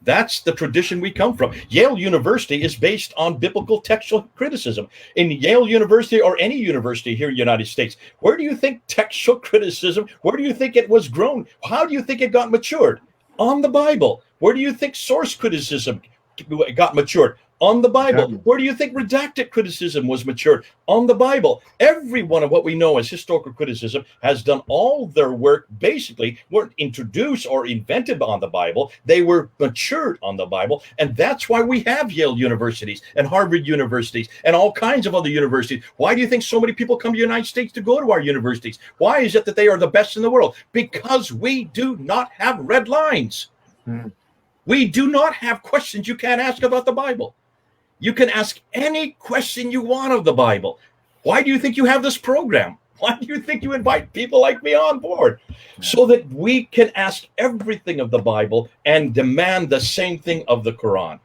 That's the tradition we come from. Yale University is based on biblical textual criticism. In Yale University or any university here in the United States, where do you think textual criticism, where do you think it was grown? How do you think it got matured? On the Bible. Where do you think source criticism got matured? On the Bible. Where do you think redacted criticism was matured? On the Bible. Every one of what we know as historical criticism has done all their work, basically weren't introduced or invented on the Bible. They were matured on the Bible. And that's why we have Yale universities and Harvard universities and all kinds of other universities. Why do you think so many people come to the United States to go to our universities? Why is it that they are the best in the world? Because we do not have red lines. We do not have questions you can't ask about the Bible. You can ask any question you want of the Bible. Why do you think you have this program? Why do you think you invite people like me on board? So that we can ask everything of the Bible and demand the same thing of the Quran.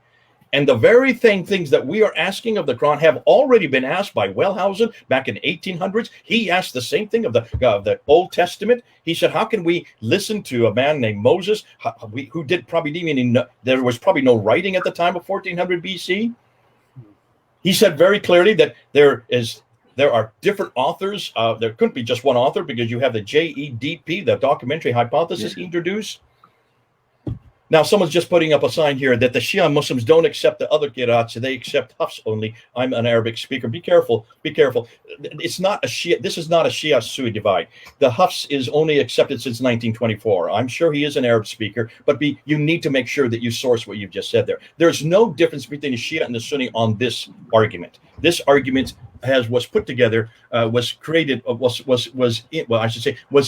And the very things that we are asking of the Quran have already been asked by Wellhausen back in 1800s. He asked the same thing of the Old Testament. He said, how can we listen to a man named Moses who there was probably no writing at the time of 1400 BC? He said very clearly that there are different authors. There couldn't be just one author, because you have the JEDP, the documentary hypothesis, introduced. Now, someone's just putting up a sign here that the Shia Muslims don't accept the other qira'ats, they accept Hafs only. I'm an Arabic speaker. Be careful. Be careful. It's not a Shia. This is not a Shia-Sunni divide. The Hafs is only accepted since 1924. I'm sure he is an Arab speaker, but you need to make sure that you source what you've just said there. There's no difference between the Shia and the Sunni on this argument. This argument was put together, was created, was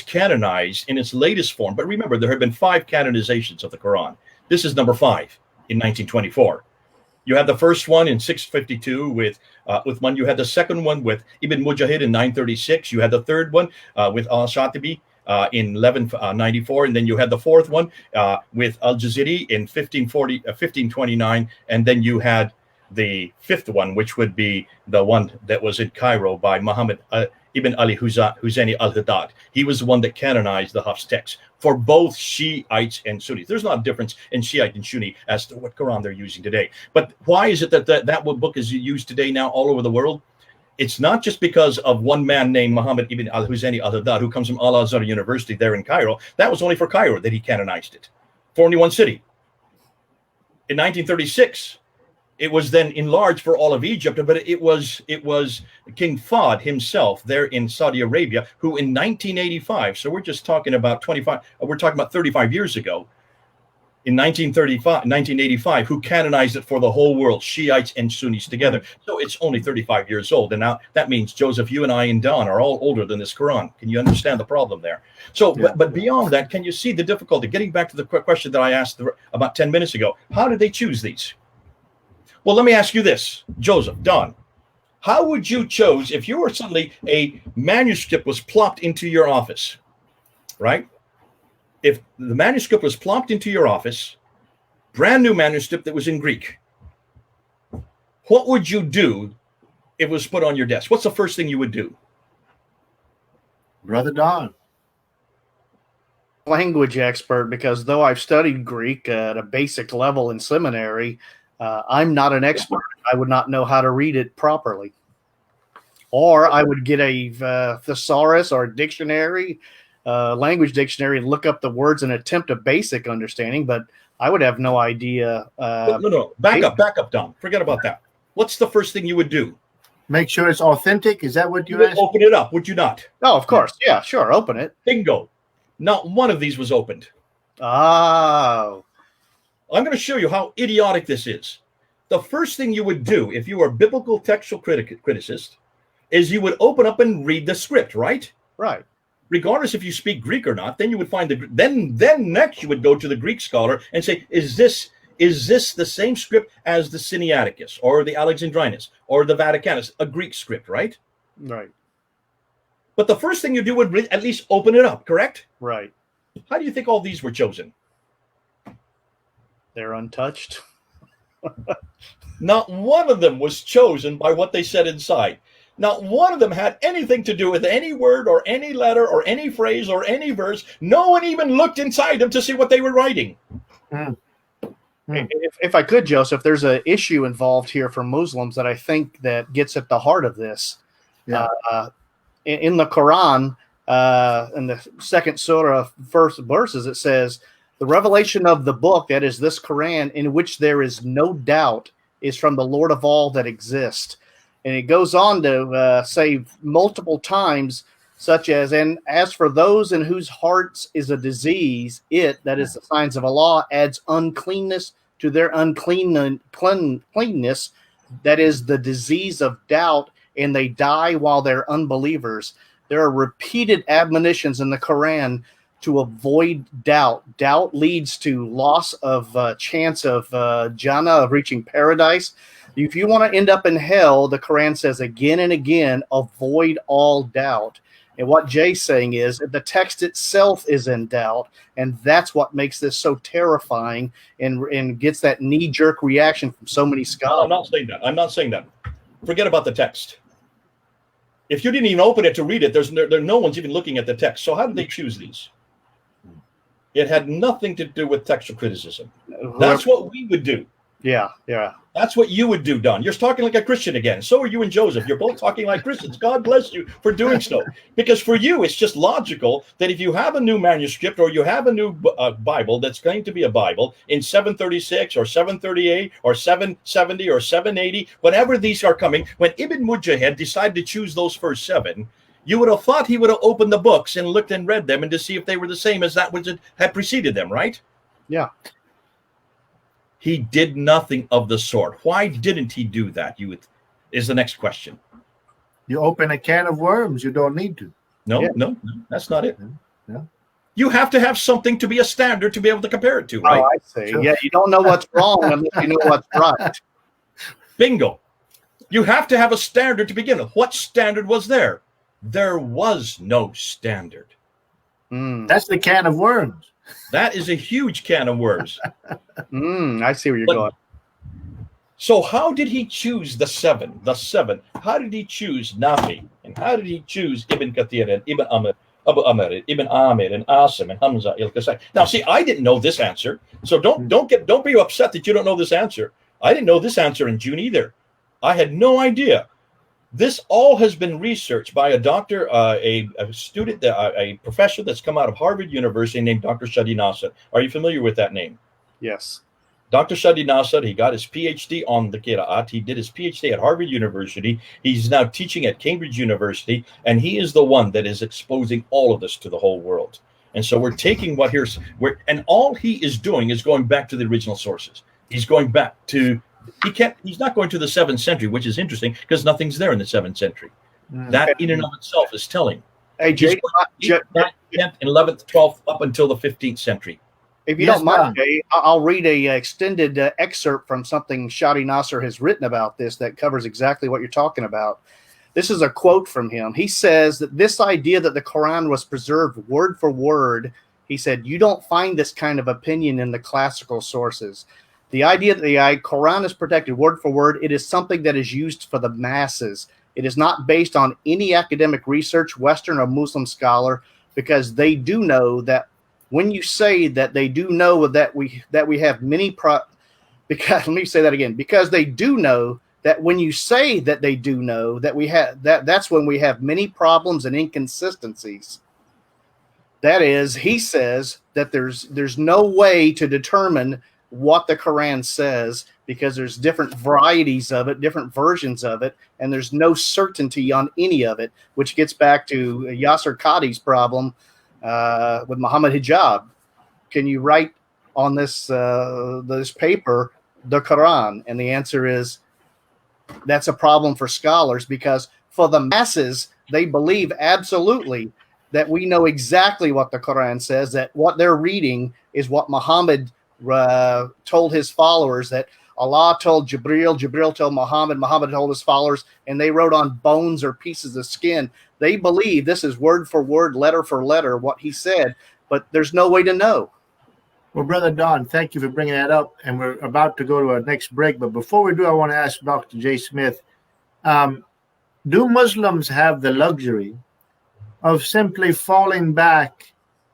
canonized in its latest form. But remember, there have been 5 canonizations of the Quran. This is number 5 in 1924. You had the first one in 652 with Uthman. You had the second one with Ibn Mujahid in 936. You had the third one with Al-Shatibi in 1194, and then you had the fourth one with Al-Jaziri in 1529, and then you had the fifth one, which would be the one that was in Cairo by Muhammad Ibn Ali Husayni al-Haddad. He was the one that canonized the Hafs text for both Shiites and Sunnis. There's not a difference in Shiite and Sunni as to what Quran they're using today. But why is it that book is used today now all over the world? It's not just because of one man named Muhammad ibn al-Husayni al-Haddad, who comes from Al-Azhar University there in Cairo. That was only for Cairo that he canonized it, for only one city. In 1936, it was then enlarged for all of Egypt, but it was King Fahd himself there in Saudi Arabia, who in 1985, so we're just talking about 35 years ago, in 1985, who canonized it for the whole world, Shiites and Sunnis together. So it's only 35 years old. And now that means, Joseph, you and I and Don are all older than this Quran. Can you understand the problem there? So, yeah. but beyond that, can you see the difficulty? Getting back to the question that I asked about 10 minutes ago, how did they choose these? Well, let me ask you this, Joseph, Don, how would you choose if you were suddenly a manuscript was plopped into your office, right? If the manuscript was plopped into your office, brand new manuscript that was in Greek, what would you do if it was put on your desk? What's the first thing you would do? Brother Don. Language expert, because though I've studied Greek at a basic level in seminary, I'm not an expert. I would not know how to read it properly. Or I would get a thesaurus or a dictionary, language dictionary, and look up the words and attempt a basic understanding, but I would have no idea. No. Back up, Don. Forget about that. What's the first thing you would do? Make sure it's authentic. Is that what you asked? Open it up, would you not? Oh, of course. Yeah, sure. Open it. Bingo. Not one of these was opened. Oh. I'm going to show you how idiotic this is. The first thing you would do if you were a biblical textual criticist is you would open up and read the script, right? Right. Regardless if you speak Greek or not, then you would find then next you would go to the Greek scholar and say, is this the same script as the Sinaiticus or the Alexandrinus or the Vaticanus, a Greek script, right? Right. But the first thing you do would at least open it up, correct? Right. How do you think all these were chosen? They're untouched. Not one of them was chosen by what they said inside. Not one of them had anything to do with any word or any letter or any phrase or any verse. No one even looked inside them to see what they were writing. If I could, Joseph, there's an issue involved here for Muslims that I think that gets at the heart of this. Yeah. In the Quran, in the second surah, first verses, it says, the revelation of the book, that is this Quran, in which there is no doubt, is from the Lord of all that exist. And it goes on to say multiple times, such as, and as for those in whose hearts is a disease, it, that is the signs of Allah, adds uncleanness to their uncleanness, that is the disease of doubt, and they die while they're unbelievers. There are repeated admonitions in the Quran to avoid doubt. Doubt leads to loss of chance of Jannah, of reaching paradise. If you want to end up in hell, the Quran says again and again, avoid all doubt. And what Jay's saying is the text itself is in doubt, and that's what makes this so terrifying and gets that knee-jerk reaction from so many scholars. No, I'm not saying that. Forget about the text. If you didn't even open it to read it, there's no one's even looking at the text. So how did they choose these? It had nothing to do with textual criticism. That's what we would do. Yeah. That's what you would do, Don. You're talking like a Christian again. So are you and Joseph. You're both talking like Christians. God bless you for doing so. Because for you, it's just logical that if you have a new manuscript or you have a new Bible that's going to be a Bible in 736 or 738 or 770 or 780, whenever these are coming, when Ibn Mujahid decided to choose those first 7, you would have thought he would have opened the books and looked and read them and to see if they were the same as that which had preceded them, right? Yeah. He did nothing of the sort. Why didn't he do that? Is the next question. You open a can of worms. You don't need to. No, that's not it. Yeah. You have to have something to be a standard to be able to compare it to, right? Oh, I see. Sure. Yeah, you don't know what's wrong unless you know what's right. Bingo. You have to have a standard to begin with. What standard was there? There was no standard. That's the can of worms. That is a huge can of worms. I see where you're going. So how did he choose the 7? How did he choose Nafi? written? How did he choose Ibn Kathir and Ibn Amr, Abu Amr, Ibn Amir, and Asim, and Hamza, al-Qasai? Now, see, I didn't know this answer, so don't be upset that you don't know this answer. I didn't know this answer in June either. I had no idea. This all has been researched by a doctor, a student, a professor that's come out of Harvard University named Dr. Shadi Nasser. Are you familiar with that name? Yes. Dr. Shadi Nasser, he got his PhD on the Qira'at. He did his PhD at Harvard University. He's now teaching at Cambridge University, and he is the one that is exposing all of this to the whole world. And so we're taking and all he is doing is going back to the original sources. He's going back to, he's not going to the 7th century, which is interesting because nothing's there in the 7th century. That in and of itself is telling. Hey, Jay, 10th, 11th, 12th, up until the 15th century. If you don't mind, Jay, I'll read a extended excerpt from something Shadi Nasser has written about this that covers exactly what you're talking about. This is a quote from him. He says that this idea that the Quran was preserved word for word, he said, you don't find this kind of opinion in the classical sources. The idea that the Quran is protected word for word, it is something that is used for the masses. It is not based on any academic research, Western or Muslim scholar, because they do know that when you say that they do know that we have many because let me say that again, because they do know that when you say that they do know that we have that's when we have many problems and inconsistencies. That is, he says that there's no way to determine what the Quran says because there's different varieties of it, different versions of it, and there's no certainty on any of it, which gets back to Yasser Qadi's problem with Muhammad Hijab. Can you write on this paper the Quran? And the answer is that's a problem for scholars, because for the masses, they believe absolutely that we know exactly what the Quran says, that what they're reading is what Muhammad told his followers, that Allah told Jibril, Jibril told Muhammad, Muhammad told his followers, and they wrote on bones or pieces of skin. They believe this is word for word, letter for letter, what he said, but there's no way to know. Well, Brother Don, thank you for bringing that up, and we're about to go to our next break. But before we do, I want to ask Dr. J. Smith, do Muslims have the luxury of simply falling back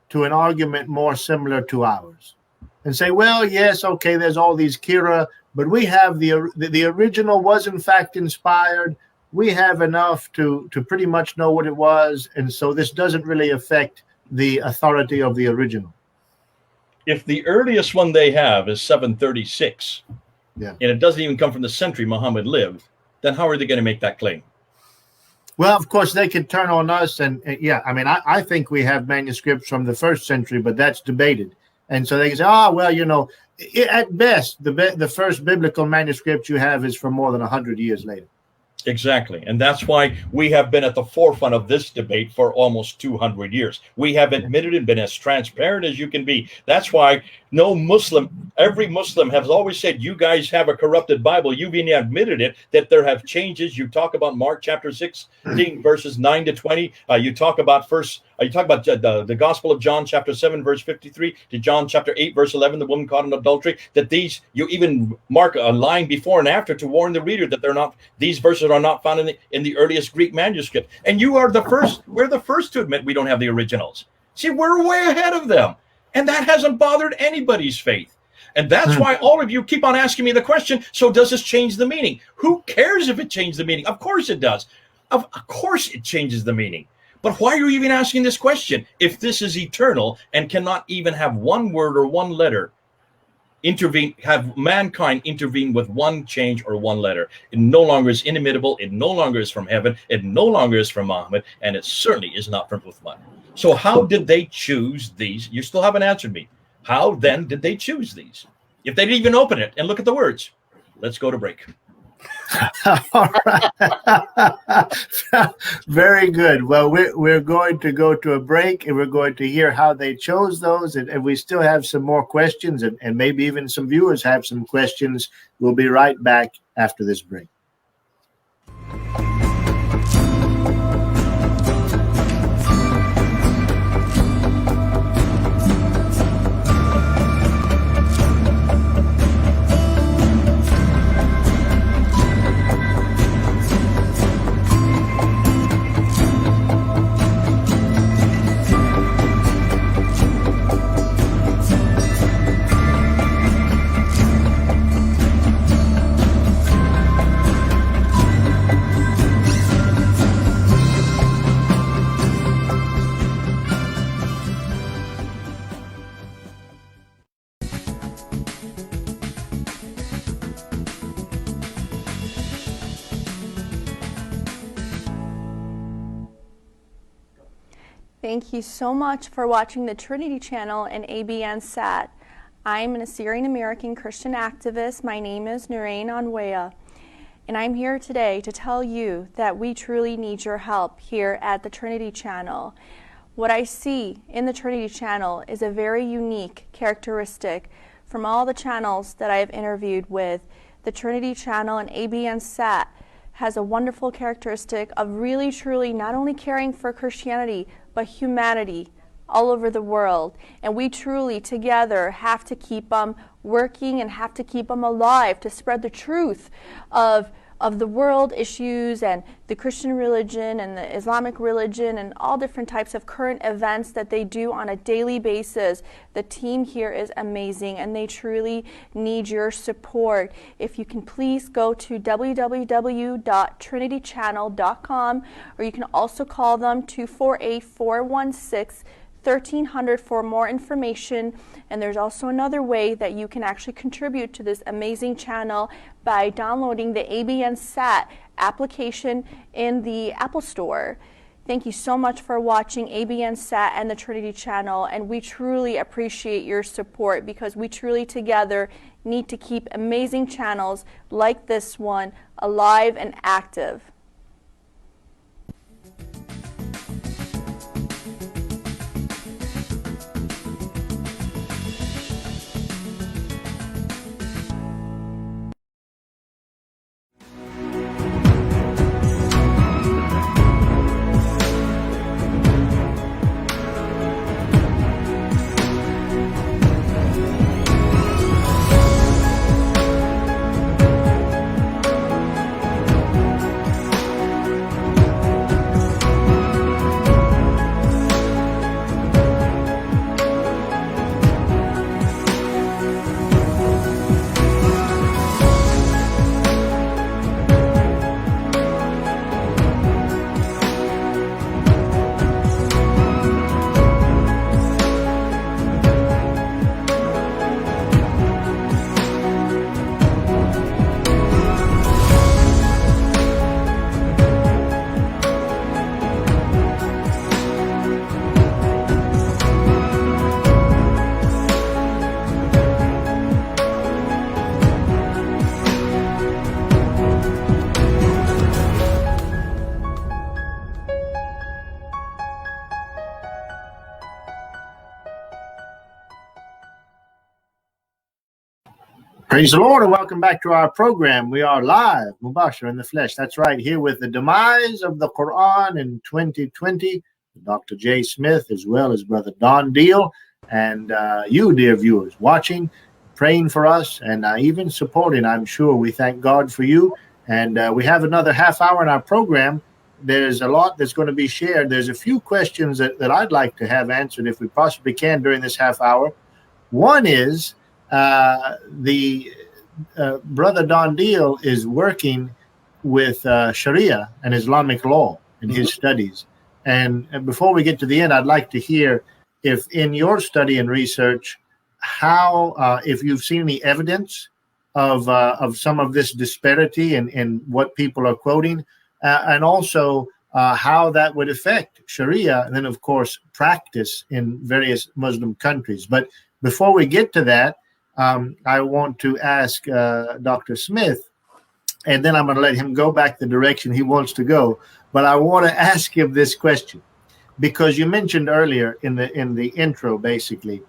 to an argument more similar to ours and say, well, yes, okay, there's all these Qira, but we have the original was in fact inspired. We have enough to pretty much know what it was, and so this doesn't really affect the authority of the original. If the earliest one they have is 736, yeah, and it doesn't even come from the century Muhammad lived, then how are they going to make that claim? Well, of course, they could turn on us, and yeah, I mean, I think we have manuscripts from the 1st century, but that's debated. And so they can say, well, you know, at best, the first biblical manuscript you have is from more than 100 years later. Exactly. And that's why we have been at the forefront of this debate for almost 200 years. We have admitted and been as transparent as you can be. That's why every Muslim has always said, you guys have a corrupted Bible. You've even admitted it, that there have changes. You talk about Mark chapter 16, verses 9 to 20. You talk about the Gospel of John chapter 7, verse 53 to John chapter 8, verse 11, the woman caught in adultery, that you even mark a line before and after to warn the reader that these verses are not found in the earliest Greek manuscript. And we're the first to admit we don't have the originals. See, we're way ahead of them. And that hasn't bothered anybody's faith. And that's why all of you keep on asking me the question, so does this change the meaning? Who cares if it changed the meaning? Of course it does. Of course it changes the meaning. But why are you even asking this question if this is eternal and cannot even have one word or one letter have mankind intervene with one change or one letter? It no longer is inimitable. It no longer is from heaven. It no longer is from Muhammad. And it certainly is not from Uthman. So how did they choose these? You still haven't answered me. How then did they choose these? If they didn't even open it and look at the words. Let's go to break. All right. Very good. Well, we're going to go to a break, and we're going to hear how they chose those. And we still have some more questions, and maybe even some viewers have some questions. We'll be right back after this break. Thank you so much for watching the Trinity Channel and ABN SAT. I'm an Assyrian American Christian activist. My name is Nurain Anwea, and I'm here today to tell you that we truly need your help here at the Trinity Channel. What I see in the Trinity Channel is a very unique characteristic from all the channels that I have interviewed with. The Trinity Channel and ABN SAT has a wonderful characteristic of really truly not only caring for Christianity but humanity all over the world. And we truly together have to keep them working and have to keep them alive to spread the truth of the world issues and the Christian religion and the Islamic religion and all different types of current events that they do on a daily basis. The team here is amazing and they truly need your support. If you can please go to www.trinitychannel.com, or you can also call them 248-416-1300 for more information. And there's also another way that you can actually contribute to this amazing channel by downloading the ABN SAT application in the Apple Store. Thank you so much for watching ABN SAT and the Trinity Channel, and we truly appreciate your support because we truly together need to keep amazing channels like this one alive and active. Praise the Lord and welcome back to our program. We are live, Mubashir in the flesh. That's right, here with the demise of the Quran in 2020, Dr. J. Smith, as well as Brother Don Deal, and you, dear viewers, watching, praying for us, and even supporting. I'm sure we thank God for you. And we have another half hour in our program. There's a lot that's going to be shared. There's a few questions that I'd like to have answered if we possibly can during this half hour. One is, Brother Don Deal is working with Sharia and Islamic law in his studies. And before we get to the end, I'd like to hear if in your study and research, how, if you've seen any evidence of some of this disparity in what people are quoting, and also how that would affect Sharia and then, of course, practice in various Muslim countries. But before we get to that, I want to ask Dr. Smith, and then I'm going to let him go back the direction he wants to go. But I want to ask him this question, because you mentioned earlier in the intro, basically,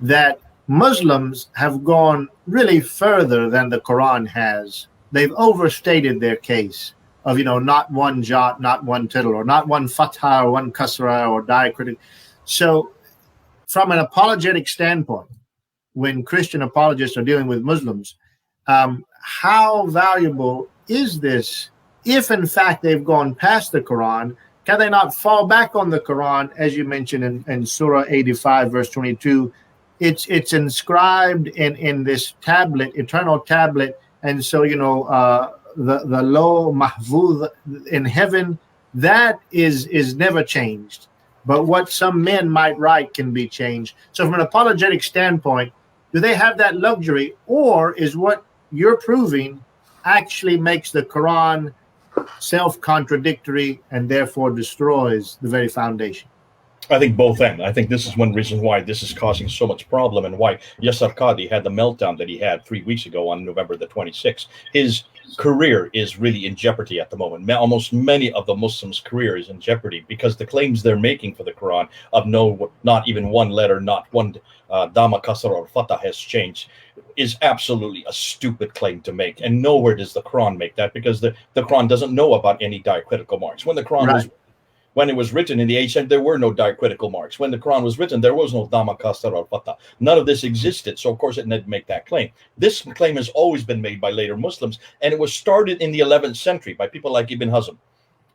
that Muslims have gone really further than the Quran has. They've overstated their case of, not one jot, not one tittle, or not one fatha, or one kasra, or diacritic. So from an apologetic standpoint, when Christian apologists are dealing with Muslims, how valuable is this if, in fact, they've gone past the Quran? Can they not fall back on the Quran, as you mentioned in Surah 85, verse 22? It's inscribed in this tablet, eternal tablet, and so, the low mahfuz in heaven, that is never changed. But what some men might write can be changed. So from an apologetic standpoint, do they have that luxury, or is what you're proving actually makes the Quran self-contradictory and therefore destroys the very foundation? I think both end. I think this is one reason why this is causing so much problem and why Yasser Qadi had the meltdown that he had 3 weeks ago on November the 26th. His career is really in jeopardy at the moment. Almost many of the Muslims' career is in jeopardy because the claims they're making for the Quran of not even one letter, not one Dhamma, Kasra, or Fatah has changed is absolutely a stupid claim to make. And nowhere does the Quran make that because the Quran doesn't know about any diacritical marks. When it was written in the 8th century, there were no diacritical marks. When the Quran was written, there was no Dhamma, Kasra, or Fatah. None of this existed. So, of course, it didn't make that claim. This claim has always been made by later Muslims, and it was started in the 11th century by people like Ibn Hazm,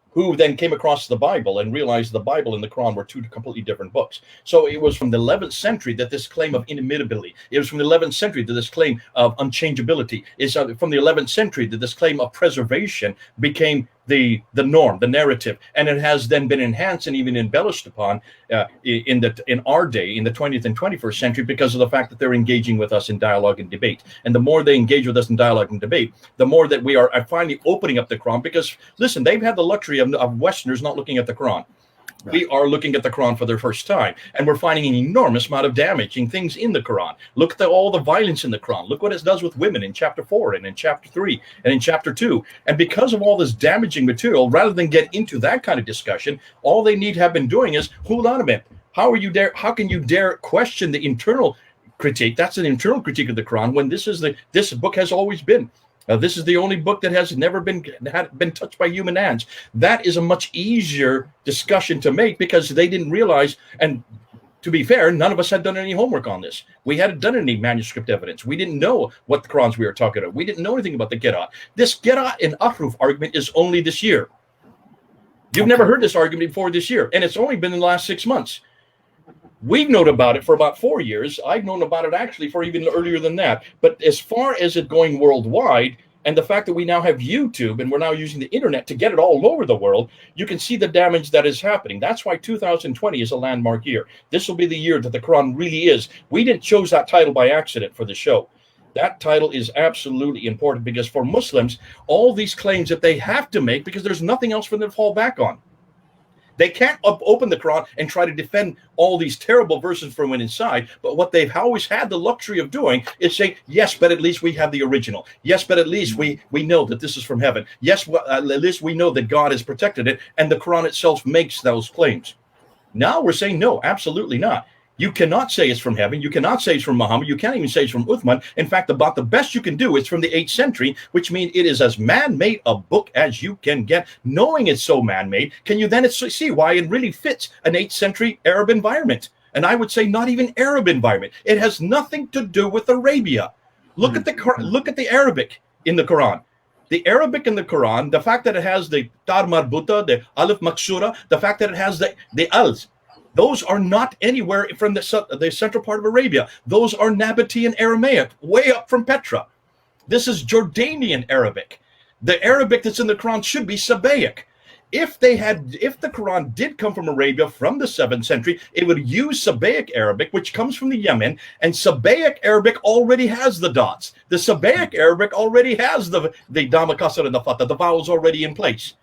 who then came across the Bible and realized the Bible and the Quran were two completely different books. So it was from the 11th century that this claim of inimitability, it was from the 11th century that this claim of unchangeability, is from the 11th century that this claim of preservation became the norm, the narrative, and it has then been enhanced and even embellished upon in our day, in the 20th and 21st century, because of the fact that they're engaging with us in dialogue and debate. And the more they engage with us in dialogue and debate, the more that we are finally opening up the Quran. Because listen, they've had the luxury of Westerners not looking at the Quran. We are looking at the Quran for the first time, and we're finding an enormous amount of damaging things in the Quran. Look at all the violence in the Quran. Look what it does with women in chapter 4 and in chapter 3 and in chapter 2. And because of all this damaging material, rather than get into that kind of discussion, all they need to have been doing is, hold on a minute. How can you dare question the internal critique? That's an internal critique of the Quran when this book has always been. This is the only book that has never been touched by human hands. That is a much easier discussion to make because they didn't realize, and to be fair, none of us had done any homework on this. We hadn't done any manuscript evidence. We didn't know what the Qurans we were talking about. We didn't know anything about the Qira'at. This Qira'at and Ahruf argument is only this year. You've never heard this argument before this year, and it's only been in the last 6 months. We've known about it for about 4 years. I've known about it actually for even earlier than that. But as far as it going worldwide, and the fact that we now have YouTube and we're now using the internet to get it all over the world, you can see the damage that is happening. That's why 2020 is a landmark year. This will be the year that the Quran really is. We didn't choose that title by accident for the show. That title is absolutely important because for Muslims, all these claims that they have to make because there's nothing else for them to fall back on. They can't open the Quran and try to defend all these terrible verses from inside. But what they've always had the luxury of doing is say, yes, but at least we have the original. Yes, but at least we know that this is from heaven. Yes, at least we know that God has protected it. And the Quran itself makes those claims. Now we're saying, no, absolutely not. You cannot say it's from heaven. You cannot say it's from Muhammad. You can't even say it's from Uthman. In fact, about the best you can do is from the 8th century, which means it is as man-made a book as you can get. Knowing it's so man-made, can you then see why it really fits an 8th century Arab environment? And I would say not even Arab environment. It has nothing to do with Arabia. Look at the Arabic in the Quran. The Arabic in the Quran, the fact that it has the tar marbuta, the alif maksura, the fact that it has the als, those are not anywhere from the central part of Arabia. Those are Nabatean Aramaic, way up from Petra. This is Jordanian Arabic. The Arabic that's in the Quran should be Sabaic. If the Quran did come from Arabia from the 7th century, it would use Sabaic Arabic, which comes from the Yemen, and Sabaic Arabic already has the dots. The Sabaic Arabic already has the Dhamma, Kasra, and the Fatah, the vowels already in place.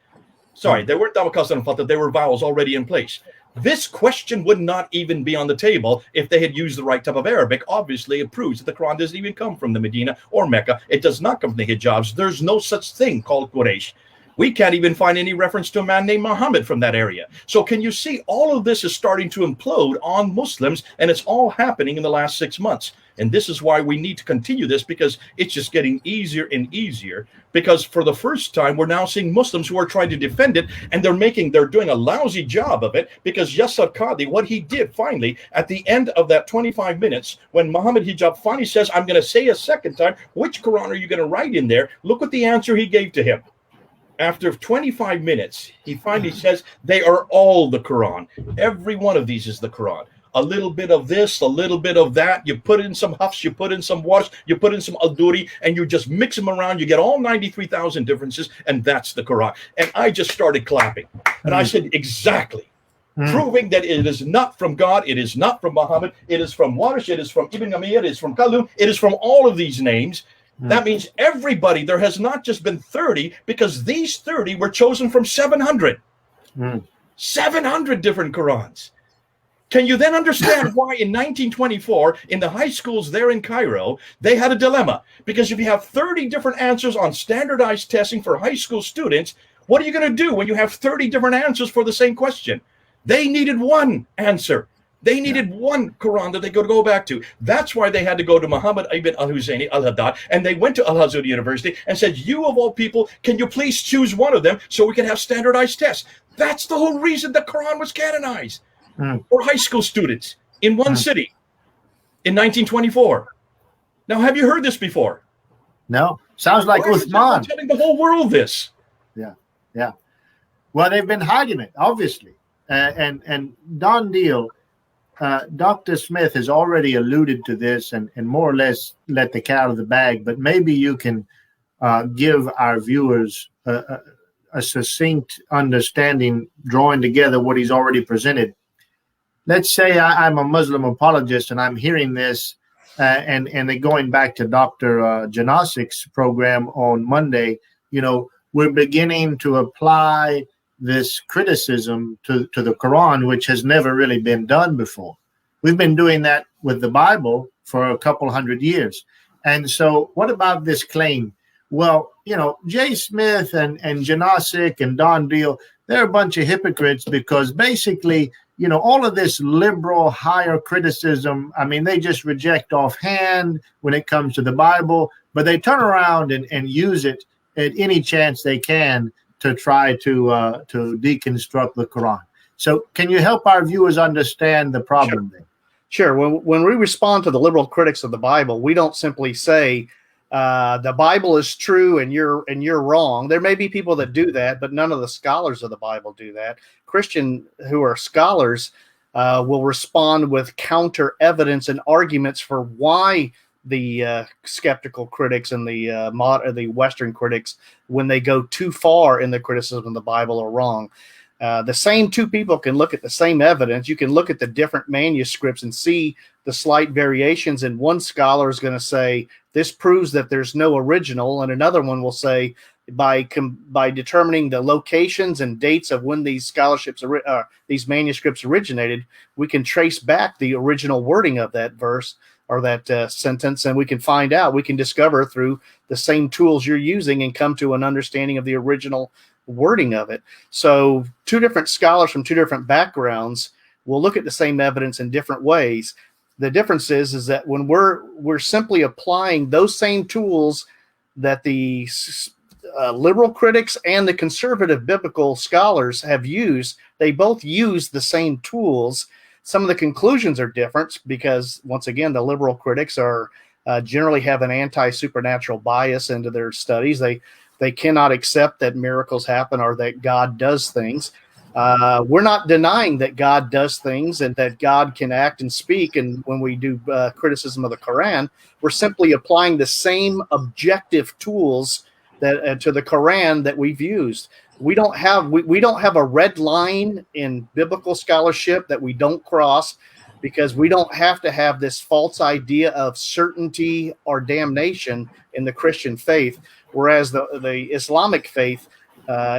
Sorry, they weren't Dhamma, Kasra, and Fatah, they were vowels already in place. This question would not even be on the table if they had used the right type of Arabic. Obviously, it proves that the Quran doesn't even come from the Medina or Mecca. It does not come from the Hijaz. There's no such thing called Quraysh. We can't even find any reference to a man named Muhammad from that area. So can you see all of this is starting to implode on Muslims, and it's all happening in the last 6 months. And this is why we need to continue this, because it's just getting easier and easier. Because for the first time, we're now seeing Muslims who are trying to defend it, and they're doing a lousy job of it, because Yasser Qadi, what he did finally, at the end of that 25 minutes, when Muhammad Hijab finally says, I'm going to say a second time, which Quran are you going to write in there? Look what the answer he gave to him. After 25 minutes, he finally says, they are all the Quran. Every one of these is the Quran. A little bit of this, a little bit of that. You put in some hafs, you put in some wash, you put in some al-duri, and you just mix them around. You get all 93,000 differences, and that's the Quran. And I just started clapping. And I said, exactly. Proving that it is not from God, it is not from Muhammad, it is from Warish, it is from Ibn Amir, it is from Kalun, it is from all of these names. That means everybody, there has not just been 30, because these 30 were chosen from 700. 700 different Qurans. Can you then understand why in 1924, in the high schools there in Cairo, they had a dilemma? Because if you have 30 different answers on standardized testing for high school students, what are you going to do when you have 30 different answers for the same question? They needed one answer. They needed one Quran that they could go back to. That's why they had to go to Muhammad ibn al-Husayni al-Haddad, and they went to Al-Azhar University and said, you of all people, can you please choose one of them so we can have standardized tests? That's the whole reason the Quran was canonized for high school students in one city in 1924. Now, have you heard this before? No. Sounds like Uthman. Telling the whole world this. Yeah. Well, they've been hiding it, obviously. And Don Deal, Dr. Smith has already alluded to this and more or less let the cat out of the bag, but maybe you can give our viewers a succinct understanding, drawing together what he's already presented. Let's say I'm a Muslim apologist and I'm hearing this, and then going back to Dr. Janasik's program on Monday, we're beginning to apply this criticism to the Quran, which has never really been done before. We've been doing that with the Bible for a couple hundred years. And so what about this claim? Well, Jay Smith and Janasik and Don Deal, they're a bunch of hypocrites because basically, all of this liberal higher criticism, I mean, they just reject offhand when it comes to the Bible, but they turn around and use it at any chance they can to try to deconstruct the Quran. So can you help our viewers understand the problem there? Sure. When we respond to the liberal critics of the Bible, we don't simply say the Bible is true and you're wrong. There may be people that do that, but none of the scholars of the Bible do that. Christian who are scholars will respond with counter evidence and arguments for why the skeptical critics and the Western critics, when they go too far in the criticism of the Bible, are wrong. The same two people can look at the same evidence. You can look at the different manuscripts and see the slight variations. And one scholar is going to say, this proves that there's no original. And another one will say, by determining the locations and dates of when these these manuscripts originated, we can trace back the original wording of that verse or that sentence, and we can discover through the same tools you're using and come to an understanding of the original wording of it. So two different scholars from two different backgrounds will look at the same evidence in different ways. The difference is that when we're simply applying those same tools that the liberal critics and the conservative biblical scholars have used, they both use the same tools. Some of the conclusions are different because, once again, the liberal critics are generally have an anti-supernatural bias into their studies. They cannot accept that miracles happen or that God does things. We're not denying that God does things and that God can act and speak. And when we do criticism of the Quran, we're simply applying the same objective tools that to the Quran that we've used. We don't have a red line in biblical scholarship that we don't cross, because we don't have to have this false idea of certainty or damnation in the Christian faith, whereas the Islamic faith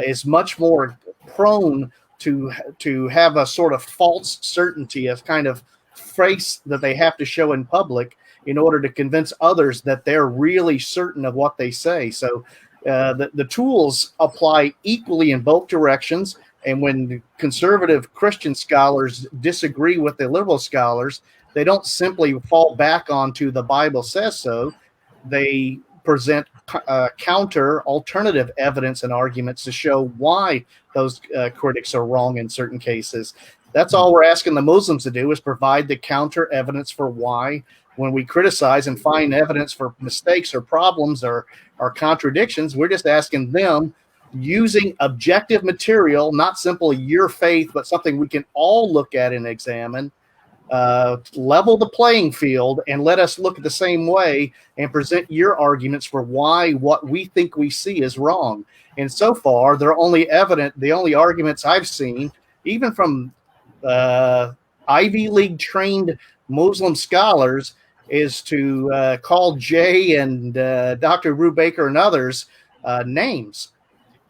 is much more prone to have a sort of false certainty, of kind of face that they have to show in public in order to convince others that they're really certain of what they say. So the tools apply equally in both directions. And when the conservative Christian scholars disagree with the liberal scholars, they don't simply fall back onto the Bible says so. They present counter alternative evidence and arguments to show why those critics are wrong in certain cases. That's all we're asking the Muslims to do, is provide the counter evidence for why, when we criticize and find evidence for mistakes or problems or contradictions, we're just asking them, using objective material, not simply your faith, but something we can all look at and examine, level the playing field and let us look at the same way and present your arguments for why what we think we see is wrong. And so far, the only arguments I've seen, even from Ivy League trained Muslim scholars, is to call Jay and Dr. Brubaker and others names.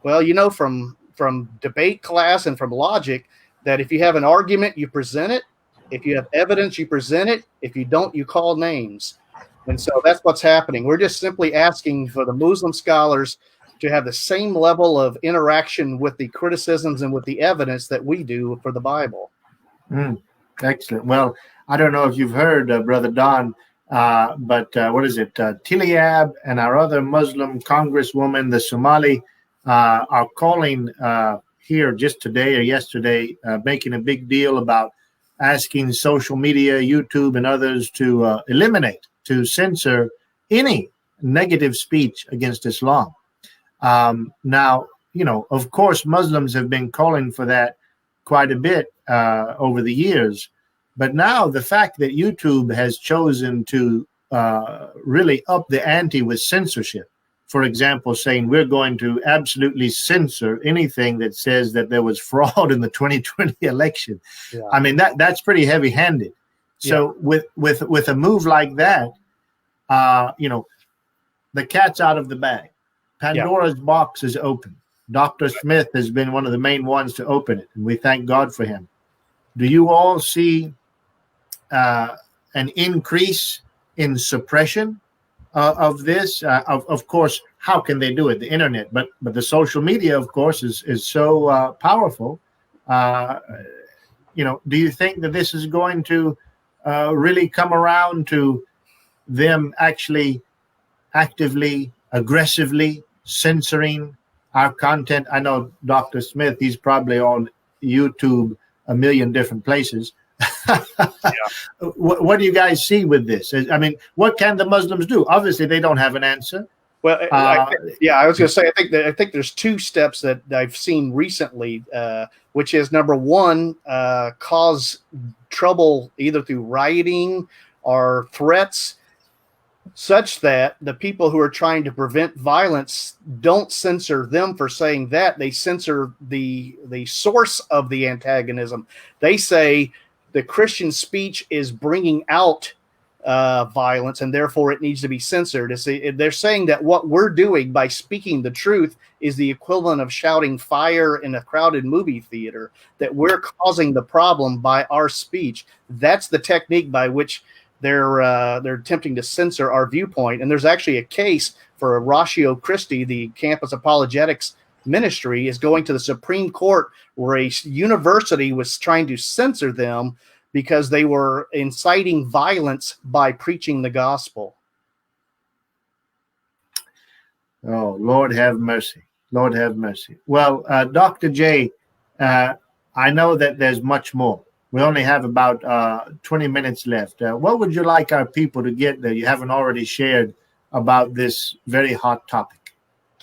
Well, from debate class and from logic, that if you have an argument, you present it. If you have evidence, you present it. If you don't, you call names. And so that's what's happening. We're just simply asking for the Muslim scholars to have the same level of interaction with the criticisms and with the evidence that we do for the Bible. Excellent. Well, I don't know if you've heard, Brother Don, but what is it? Tiliab and our other Muslim congresswoman, the Somali, are calling here just today or yesterday, making a big deal about asking social media, YouTube, and others to eliminate, to censor any negative speech against Islam. Now, of course, Muslims have been calling for that quite a bit over the years. But now the fact that YouTube has chosen to really up the ante with censorship, for example, saying we're going to absolutely censor anything that says that there was fraud in the 2020 election. Yeah. I mean, that's pretty heavy-handed. So with a move like that, the cat's out of the bag. Pandora's box is open. Dr. Smith has been one of the main ones to open it, and we thank God for him. Do you all see an increase in suppression of this? Of course, how can they do it? The internet, but the social media, of course, is so powerful. Do you think that this is going to really come around to them actually actively, aggressively censoring our content? I know Dr. Smith, he's probably on YouTube a million different places. What do you guys see with this? I mean, what can the Muslims do? Obviously, they don't have an answer. Well, I was going to say, I think there's two steps that I've seen recently, which is number one, cause trouble either through rioting or threats, such that the people who are trying to prevent violence don't censor them for saying that. They censor the source of the antagonism. They say the Christian speech is bringing out violence, and therefore it needs to be censored. They're saying that what we're doing by speaking the truth is the equivalent of shouting fire in a crowded movie theater, that we're causing the problem by our speech. That's the technique by which they're attempting to censor our viewpoint. And there's actually a case for Ratio Christi, the campus apologetics ministry, is going to the Supreme Court, where a university was trying to censor them because they were inciting violence by preaching the gospel. Oh, Lord have mercy. Lord have mercy. Well, Dr. J, I know that there's much more. We only have about 20 minutes left. What would you like our people to get that you haven't already shared about this very hot topic?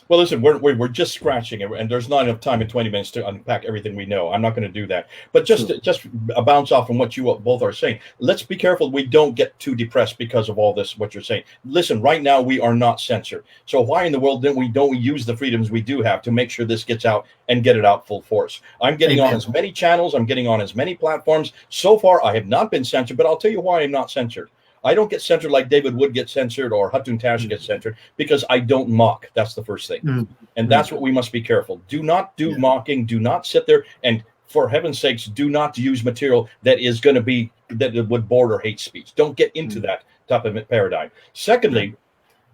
Well, listen, we're just scratching it, and there's not enough time in 20 minutes to unpack everything we know. I'm not going to do that. But just bounce off from what you both are saying. Let's be careful we don't get too depressed because of all this, what you're saying. Listen, right now we are not censored. So why in the world don't we use the freedoms we do have to make sure this gets out and get it out full force? I'm getting on as many channels. I'm getting on as many platforms. So far, I have not been censored, but I'll tell you why I'm not censored. I don't get censored like David Wood gets censored or Hatun Tash gets censored, because I don't mock. That's the first thing. And that's what we must be careful. Do not do mocking. Do not sit there. And for heaven's sakes, do not use material that is going to be, that would border hate speech. Don't get into that type of paradigm. Secondly,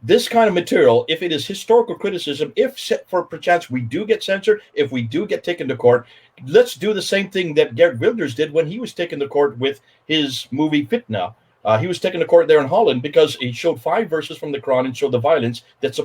this kind of material, if it is historical criticism, if for perchance we do get censored, if we do get taken to court, let's do the same thing that Geert Wilders did when he was taken to court with his movie Fitna. He was taken to court there in Holland because he showed 5 verses from the Quran and showed the violence that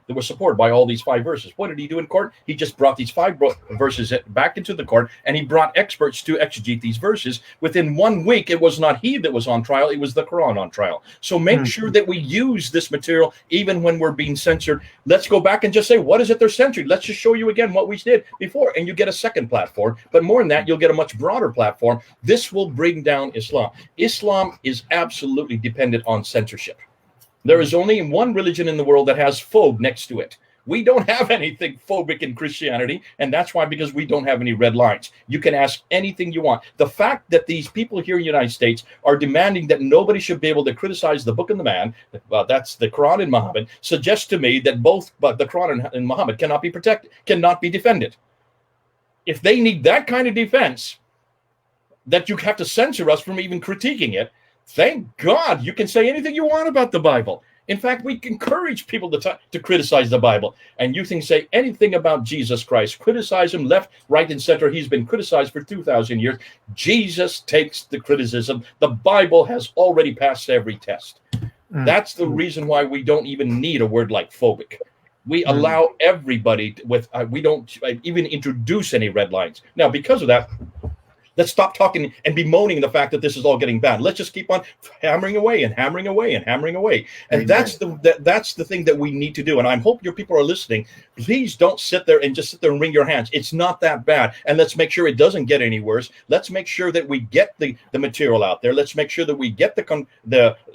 was supported by all these 5 verses. What did he do in court? He just brought these 5 verses back into the court, and he brought experts to exegete these verses. Within 1 week, it was not he that was on trial, it was the Quran on trial. So make sure that we use this material even when we're being censored. Let's go back and just say, what is it they're censoring? Let's just show you again what we did before, and you get a second platform. But more than that, you'll get a much broader platform. This will bring down Islam. Islam is absolutely dependent on censorship. There is only one religion in the world that has phobe next to it. We don't have anything phobic in Christianity, and that's why, because we don't have any red lines. You can ask anything you want. The fact that these people here in the United States are demanding that nobody should be able to criticize the book and the man, that's the Quran and Muhammad, suggests to me that both the Quran and Muhammad cannot be protected, cannot be defended. If they need that kind of defense, that you have to censor us from even critiquing it. Thank God you can say anything you want about the Bible. In fact, we encourage people to criticize the Bible. And you can say anything about Jesus Christ. Criticize him left, right, and center. He's been criticized for 2,000 years. Jesus takes the criticism. The Bible has already passed every test. That's the reason why we don't even need a word like phobic. We allow everybody we don't even introduce any red lines. Now, because of that, let's stop talking and bemoaning the fact that this is all getting bad. Let's just keep on hammering away and hammering away and hammering away. And that's the thing that we need to do. And I hope your people are listening. Please don't sit there and wring your hands. It's not that bad. And let's make sure it doesn't get any worse. Let's make sure that we get the material out there. Let's make sure that we get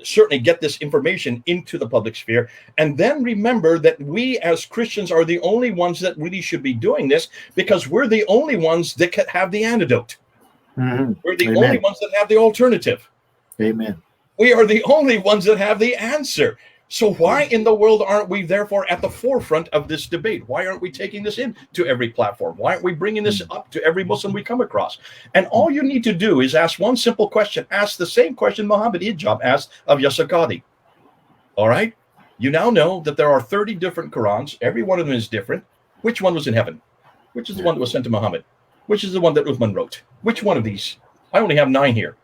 certainly get this information into the public sphere. And then remember that we as Christians are the only ones that really should be doing this, because we're the only ones that can have the antidote. We're the only ones that have the alternative. Amen. We are the only ones that have the answer. So why in the world aren't we therefore at the forefront of this debate? Why aren't we taking this into every platform? Why aren't we bringing this up to every Muslim we come across? And all you need to do is ask one simple question. Ask the same question Muhammad Hijab asked of Yasir Qadhi. All right? You now know that there are 30 different Qurans. Every one of them is different. Which one was in heaven? Which is the one that was sent to Muhammad? Which is the one that Uthman wrote? Which one of these? I only have 9 here.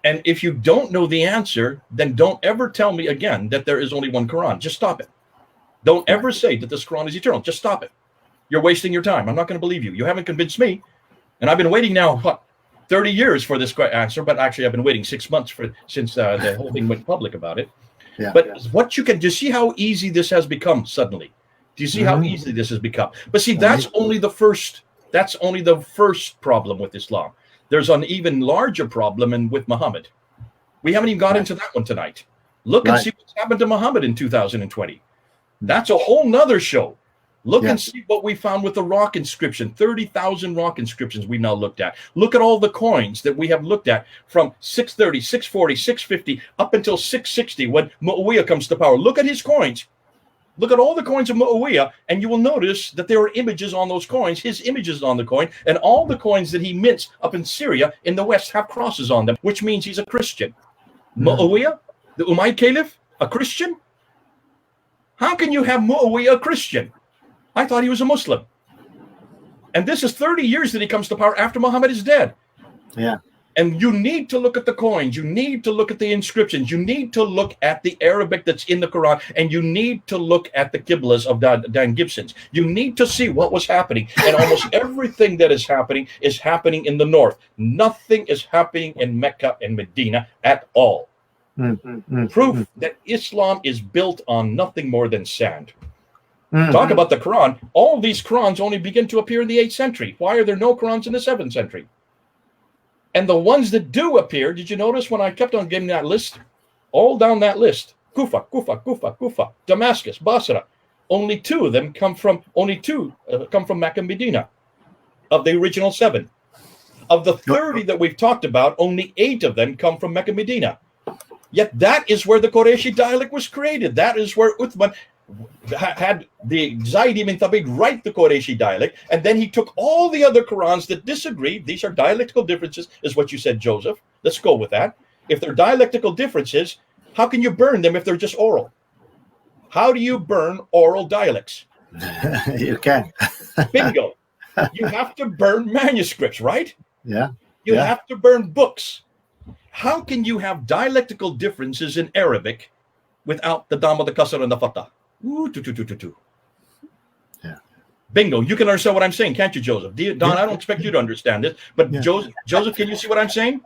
And if you don't know the answer, then don't ever tell me again that there is only one Quran. Just stop it. Don't ever say that this Quran is eternal. Just stop it. You're wasting your time. I'm not going to believe you. You haven't convinced me. And I've been waiting now, 30 years for this answer, but actually I've been waiting 6 months since the whole thing went public about it. Yeah. But what you can just see how easy this has become suddenly. Do you see how easy this has become? But see, that's only the first problem with Islam. There's an even larger problem with Muhammad. We haven't even got into that one tonight. Look and see what's happened to Muhammad in 2020. That's a whole nother show. Look and see what we found with the rock inscription. 30,000 rock inscriptions we've now looked at. Look at all the coins that we have looked at from 630, 640, 650 up until 660 when Muawiyah comes to power. Look at his coins. Look at all the coins of Muawiyah, and you will notice that there are images on those coins, his images on the coin, and all the coins that he mints up in Syria in the West have crosses on them, which means he's a Christian. Muawiyah, the Umayyad Caliph, a Christian? How can you have Muawiyah a Christian? I thought he was a Muslim. And this is 30 years that he comes to power after Muhammad is dead. Yeah. And you need to look at the coins. You need to look at the inscriptions. You need to look at the Arabic that's in the Quran. And you need to look at the Qiblas of Dan Gibson's. You need to see what was happening. And almost everything that is happening in the north. Nothing is happening in Mecca and Medina at all. Proof that Islam is built on nothing more than sand. Talk about the Quran. All these Qurans only begin to appear in the 8th century. Why are there no Qurans in the 7th century? And the ones that do appear, did you notice when I kept on giving that list? All down that list. Kufa, Damascus, Basra. Only 2 of them come from Mecca and Medina of the original 7. Of the 30 that we've talked about, only 8 of them come from Mecca and Medina. Yet that is where the Qurayshi dialect was created. That is where Uthman had the Zayd ibn Thabit write the Qurayshi dialect, and then he took all the other Qurans that disagreed. These are dialectical differences, is what you said, Joseph. Let's go with that. If they're dialectical differences, how can you burn them if they're just oral? How do you burn oral dialects? You can. Bingo. You have to burn manuscripts, right? Yeah. You have to burn books. How can you have dialectical differences in Arabic without the Dhamma, the Kasr, and the Fatah? Yeah. Bingo. You can understand what I'm saying, can't you, Joseph? Don, I don't expect you to understand this, but Joseph, can you see what I'm saying?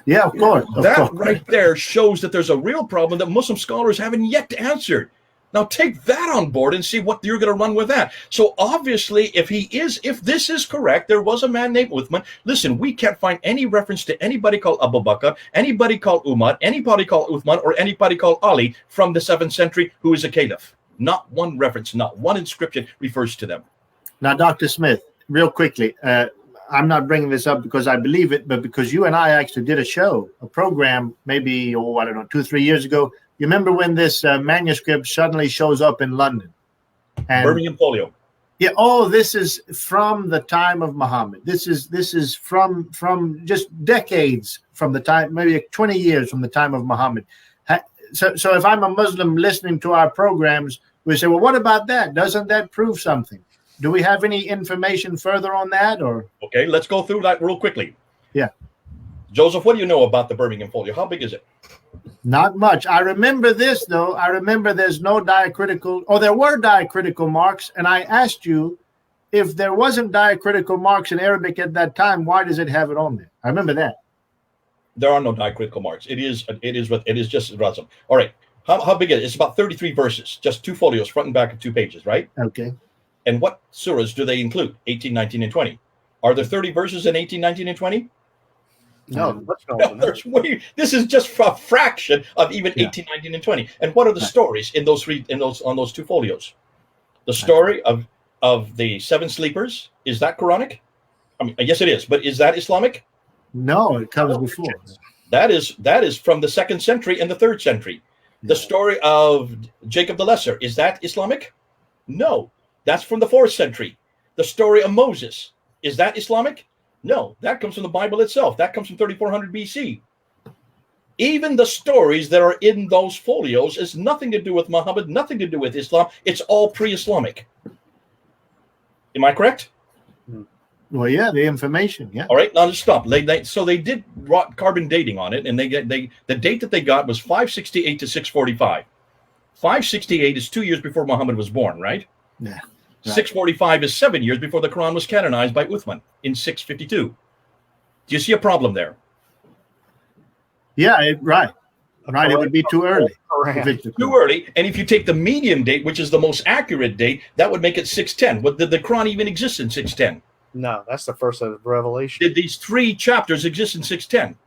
Yeah, of course. Right there shows that there's a real problem that Muslim scholars haven't yet answered. Now take that on board and see what you're going to run with that. So obviously, if this is correct, there was a man named Uthman. Listen, we can't find any reference to anybody called Abu Bakr, anybody called Umar, anybody called Uthman, or anybody called Ali from the 7th century who is a caliph. Not one reference, not one inscription refers to them. Now, Dr. Smith, real quickly, I'm not bringing this up because I believe it, but because you and I actually did a program, maybe, 2-3 years ago. You remember when this manuscript suddenly shows up in London? And Birmingham Folio. Yeah. Oh, this is from the time of Muhammad. This is from just decades from the time, maybe 20 years from the time of Muhammad. So if I'm a Muslim listening to our programs, we say, well, what about that? Doesn't that prove something? Do we have any information further on that? Or Okay, let's go through that real quickly. yeah. Joseph, what do you know about the Birmingham folio? How big is it? Not much. I remember this, though. I remember there's no diacritical, or there were diacritical marks. And I asked you, if there wasn't diacritical marks in Arabic at that time, why does it have it on there? I remember that. There are no diacritical marks. It is just Razam. All right. How big is it? It's about 33 verses, just 2 folios, front and back of 2 pages, right? Okay. And what surahs do they include? 18, 19, and 20. Are there 30 verses in 18, 19, and 20? No, This is just a fraction of even 18, 19, and 20. And what are the stories in those on those 2 folios? The story of the 7 sleepers, is that Quranic? I mean, yes, it is. But is that Islamic? No, it comes before. That is from the 2nd century and the 3rd century. The story of Jacob the Lesser, is that Islamic? No, that's from the 4th century. The story of Moses, is that Islamic? No, that comes from the Bible itself. That comes from 3400 BC. Even the stories that are in those folios is nothing to do with Muhammad, nothing to do with Islam. It's all pre-Islamic. Am I correct? Well, yeah, the information, yeah. All right, now just stop. So they did carbon dating on it, and the date that they got was 568 to 645. 568 is 2 years before Muhammad was born, right? Yeah. Right. 645 is 7 years before the Quran was canonized by Uthman in 652. Do you see a problem there? Yeah, right. Right, it would be too early. Too early. And if you take the median date, which is the most accurate date, that would make it 610. Did the Quran even exist in 610? No, that's the first of Revelation. Did these 3 chapters exist in 610?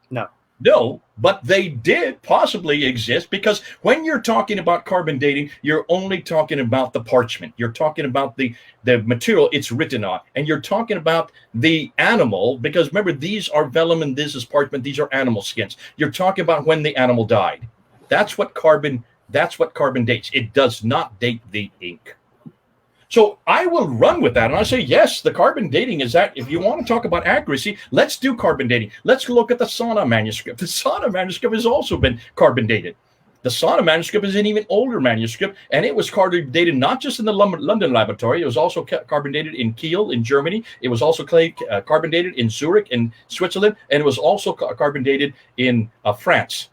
No. No, but they did possibly exist, because when you're talking about carbon dating, you're only talking about the parchment. You're talking about the material it's written on, and you're talking about the animal, because remember, these are vellum and this is parchment. These are animal skins. You're talking about when the animal died. That's what carbon dates. It does not date the ink. So I will run with that, and I say, yes, the carbon dating is that. If you want to talk about accuracy, let's do carbon dating. Let's look at the Sana manuscript. The Sana manuscript has also been carbon dated. The Sana manuscript is an even older manuscript, and it was carbon dated not just in the London laboratory. It was also carbon dated in Kiel in Germany. It was also carbon dated in Zurich in Switzerland, and it was also carbon dated in France.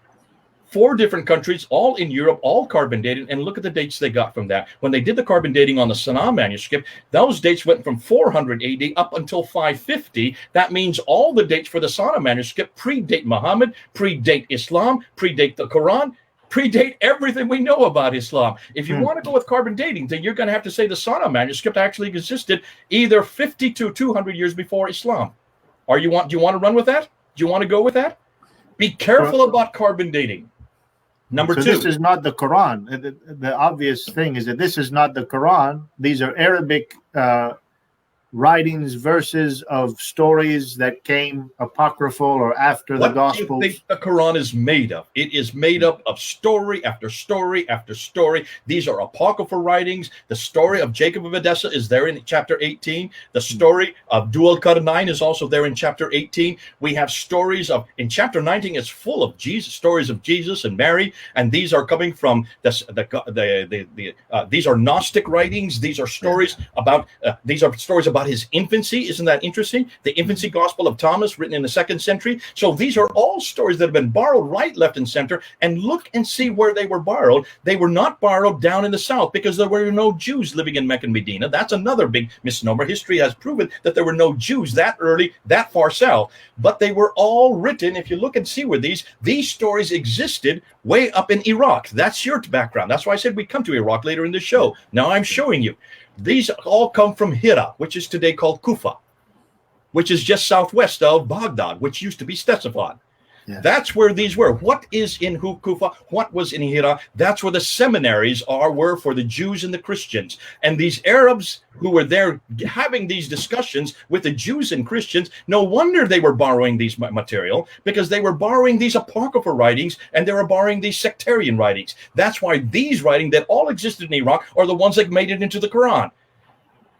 4 different countries, all in Europe, all carbon dated, and look at the dates they got from that. When they did the carbon dating on the Sana manuscript, those dates went from 400 AD up until 550. That means all the dates for the Sana manuscript predate Muhammad, predate Islam, predate the Quran, predate everything we know about Islam. If you want to go with carbon dating, then you're going to have to say the Sana manuscript actually existed either 50 to 200 years before Islam. Do you want to run with that? Do you want to go with that? Be careful about carbon dating. Number 2. This is not the Quran. The obvious thing is that this is not the Quran. These are Arabic writings, verses of stories that came apocryphal or after the Gospels. What do you think the Quran is made of? It is made up of story after story after story. These are apocryphal writings. The story of Jacob of Edessa is there in chapter 18. The story of Dual Qarnayn is also there in chapter 18. We have stories in chapter 19. It's full of stories of Jesus and Mary, and these are coming from these are Gnostic writings. These are stories about his infancy. Isn't that interesting? The infancy gospel of Thomas, written in the 2nd century. So these are all stories that have been borrowed right, left, and center. And look and see where they were borrowed. They were not borrowed down in the south, because there were no Jews living in Mecca and Medina. That's another big misnomer. History has proven that there were no Jews that early, that far south. But they were all written. If you look and see where these stories existed way up in Iraq. That's your background. That's why I said we come to Iraq later in the show. Now I'm showing you. These all come from Hira, which is today called Kufa, which is just southwest of Baghdad, which used to be Ctesiphon. Yeah. That's where these were. What is in Kufa? What was in Hira? That's where the seminaries were for the Jews and the Christians. And these Arabs who were there having these discussions with the Jews and Christians, no wonder they were borrowing these material, because they were borrowing these apocryphal writings and they were borrowing these sectarian writings. That's why these writings that all existed in Iraq are the ones that made it into the Quran.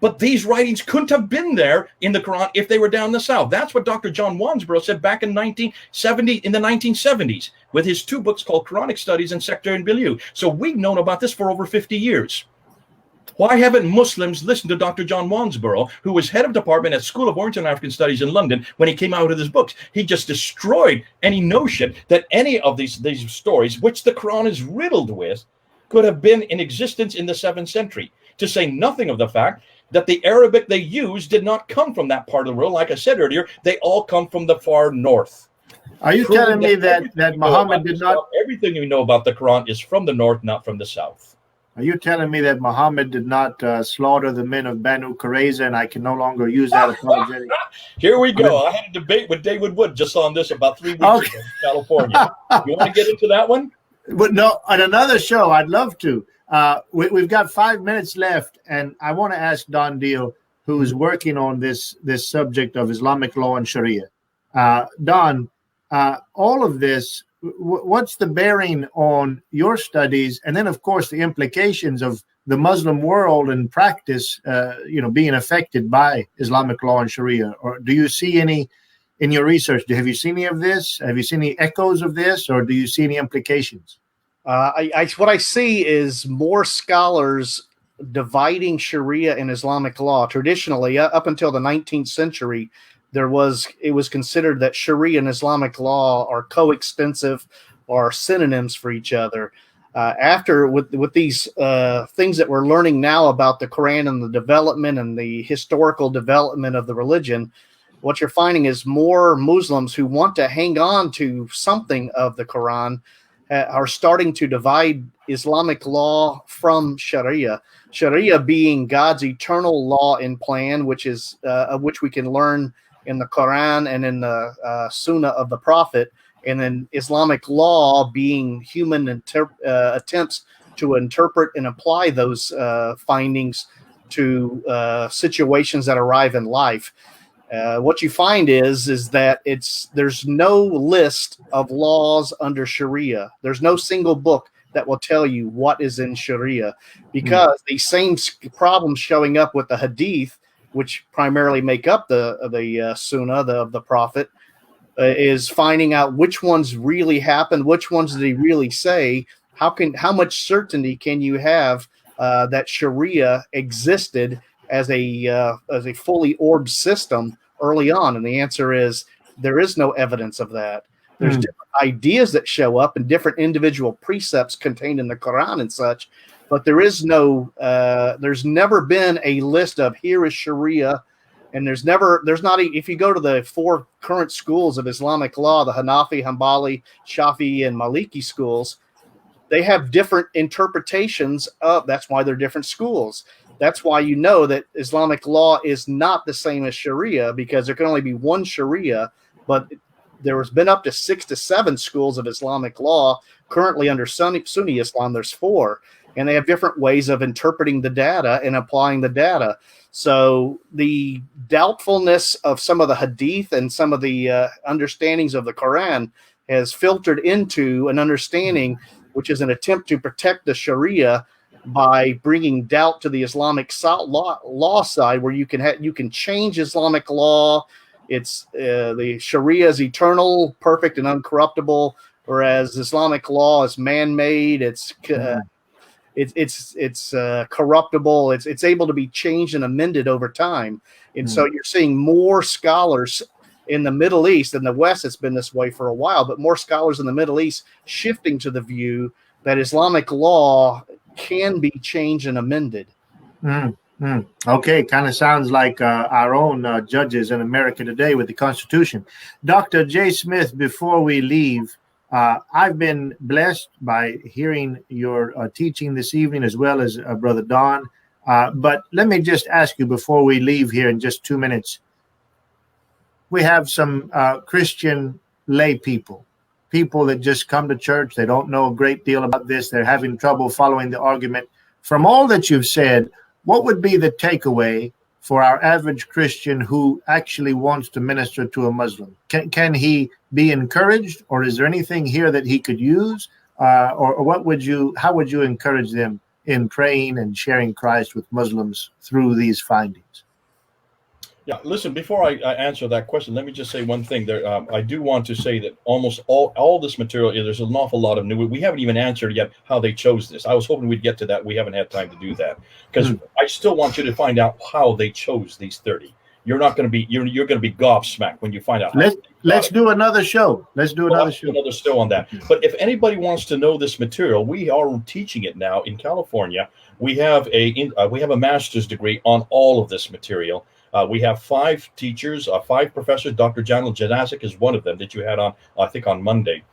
But these writings couldn't have been there in the Quran if they were down in the South. That's what Dr. John Wansborough said back in the 1970s, with his 2 books called Quranic Studies and Sectarian Milieu. So we've known about this for over 50 years. Why haven't Muslims listened to Dr. John Wansborough, who was head of department at School of Oriental and African Studies in London when he came out with his books? He just destroyed any notion that any of these stories, which the Quran is riddled with, could have been in existence in the 7th century, to say nothing of the fact that the Arabic they used did not come from that part of the world. Like I said earlier, they all come from the far north. Are you telling me that Muhammad did not? Everything you know about the Quran is from the north, not from the south. Are you telling me that Muhammad did not slaughter the men of Banu Qurayza, and I can no longer use that apologetic? Here we go. I had a debate with David Wood just on this about 3 weeks ago in California. You want to get into that one? But no, on another show, I'd love to. We've got 5 minutes left, and I want to ask Don Deal, who is working on this subject of Islamic law and Sharia. Don, all of this, what's the bearing on your studies, and then, of course, the implications of the Muslim world and practice, being affected by Islamic law and Sharia? Or do you see any in your research? Have you seen any of this? Have you seen any echoes of this, or do you see any implications? What I see is more scholars dividing Sharia and Islamic law. Traditionally, up until the 19th century, it was considered that Sharia and Islamic law are coextensive or synonyms for each other. After with these things that we're learning now about the Quran and the development and the historical development of the religion, what you're finding is more Muslims who want to hang on to something of the Quran are starting to divide Islamic law from Sharia. Sharia being God's eternal law and plan, which is of which we can learn in the Quran and in the Sunnah of the Prophet, and then Islamic law being human attempts to interpret and apply those findings to situations that arrive in life. What you find is that there's no list of laws under Sharia. There's no single book that will tell you what is in Sharia, because these same problems showing up with the Hadith, which primarily make up the Sunnah of the Prophet, is finding out which ones really happened, which ones did he really say. How much certainty can you have that Sharia existed as a fully orbed system early on? And the answer is there is no evidence of that. There's different ideas that show up and different individual precepts contained in the Quran and such, but there's never been a list of here is Sharia, and if you go to the 4 current schools of Islamic law, the Hanafi, Hanbali, Shafi, and Maliki schools, they have different interpretations of. That's why they're different schools. That's why you know that Islamic law is not the same as Sharia, because there can only be one Sharia, but there has been up to 6 to 7 schools of Islamic law. Currently under Sunni Islam, there's 4, and they have different ways of interpreting the data and applying the data. So the doubtfulness of some of the Hadith and some of the understandings of the Quran has filtered into an understanding, which is an attempt to protect the Sharia by bringing doubt to the Islamic law side, where you can change Islamic law. It's the Sharia is eternal, perfect, and uncorruptible, whereas Islamic law is man-made. It's corruptible. It's able to be changed and amended over time. And so you're seeing more scholars in the Middle East. In the West, it's been this way for a while, but more scholars in the Middle East shifting to the view that Islamic law can be changed and amended. Okay, kind of sounds like our own judges in America today with the Constitution. Dr. J. Smith, before we leave, I've been blessed by hearing your teaching this evening, as well as Brother Don. But let me just ask you before we leave here in just 2 minutes. We have some Christian lay people that just come to church. They don't know a great deal about this. They're having trouble following the argument. From all that you've said, what would be the takeaway for our average Christian who actually wants to minister to a Muslim? Can he be encouraged, or is there anything here that he could use, or how would you encourage them in praying and sharing Christ with Muslims through these findings? Yeah, listen, before I answer that question, let me just say one thing there. I do want to say that almost all this material, there's an awful lot of new. We haven't even answered yet how they chose this. I was hoping we'd get to that. We haven't had time to do that because I still want you to find out how they chose these 30. You're not going to be you're going to be gobsmacked when you find out. Let's do another show. Let's do another show. Another show on that. But if anybody wants to know this material, we are teaching it now in California. We have a master's degree on all of this material. We have 5 teachers, 5 professors. Dr. Janel Janazik is one of them that you had on, I think, on Monday.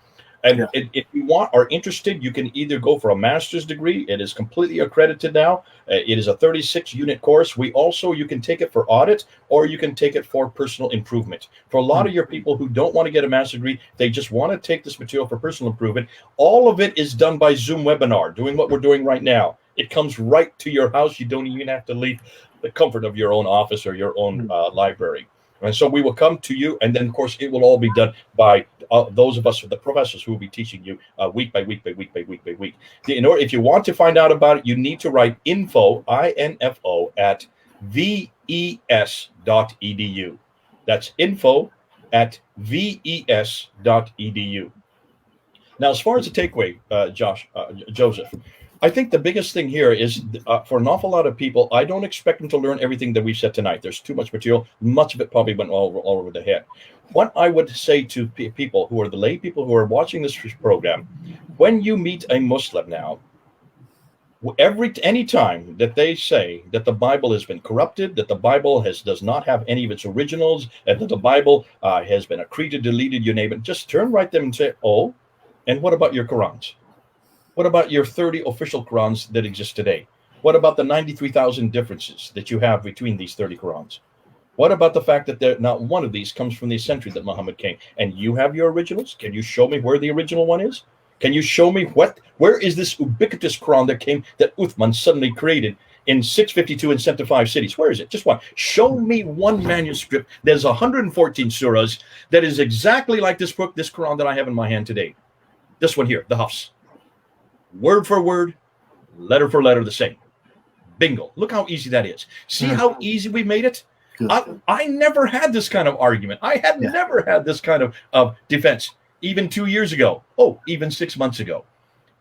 And if you are interested, you can either go for a master's degree. It is completely accredited now. It is a 36-unit course. You can take it for audit, or you can take it for personal improvement. For a lot of your people who don't want to get a master's degree, they just want to take this material for personal improvement. All of it is done by Zoom webinar, doing what we're doing right now. It comes right to your house. You don't even have to leave the comfort of your own office or your own library. And so we will come to you, and then, of course, it will all be done by those of us, the professors, who will be teaching you week by week by week by week by week. If you want to find out about it, you need to write info, I-N-F-O, at ves.edu. That's info at ves.edu. Now, as far as the takeaway, Joseph, I think the biggest thing here is for an awful lot of people, I don't expect them to learn everything that we've said tonight. There's too much material. Much of it probably went all over the head. What I would say to people who are the lay people who are watching this program, when you meet a Muslim now, any time that they say that the Bible has been corrupted, that the Bible does not have any of its originals, and that the Bible has been accreted, deleted, you name it, just turn right to them and say, oh, and what about your Qurans? What about your 30 official Qurans that exist today? What about the 93,000 differences that you have between these 30 Qurans? What about the fact that not one of these comes from the century that Muhammad came? And you have your originals? Can you show me where the original one is? Can you show me where is this ubiquitous Quran that Uthman suddenly created in 652 and sent to 5 cities? Where is it? Just one. Show me one manuscript that is 114 surahs that is exactly like this book, this Quran that I have in my hand today. This one here, the Hafs. Word for word, letter for letter, the same. Bingo. Look how easy that is. See how easy we made it? I never had this kind of argument. I had never had this kind of defense, even 2 years ago. Oh, even 6 months ago.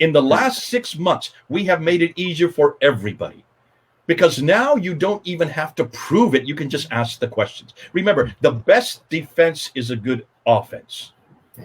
In the last 6 months, we have made it easier for everybody. Because now you don't even have to prove it. You can just ask the questions. Remember, the best defense is a good offense.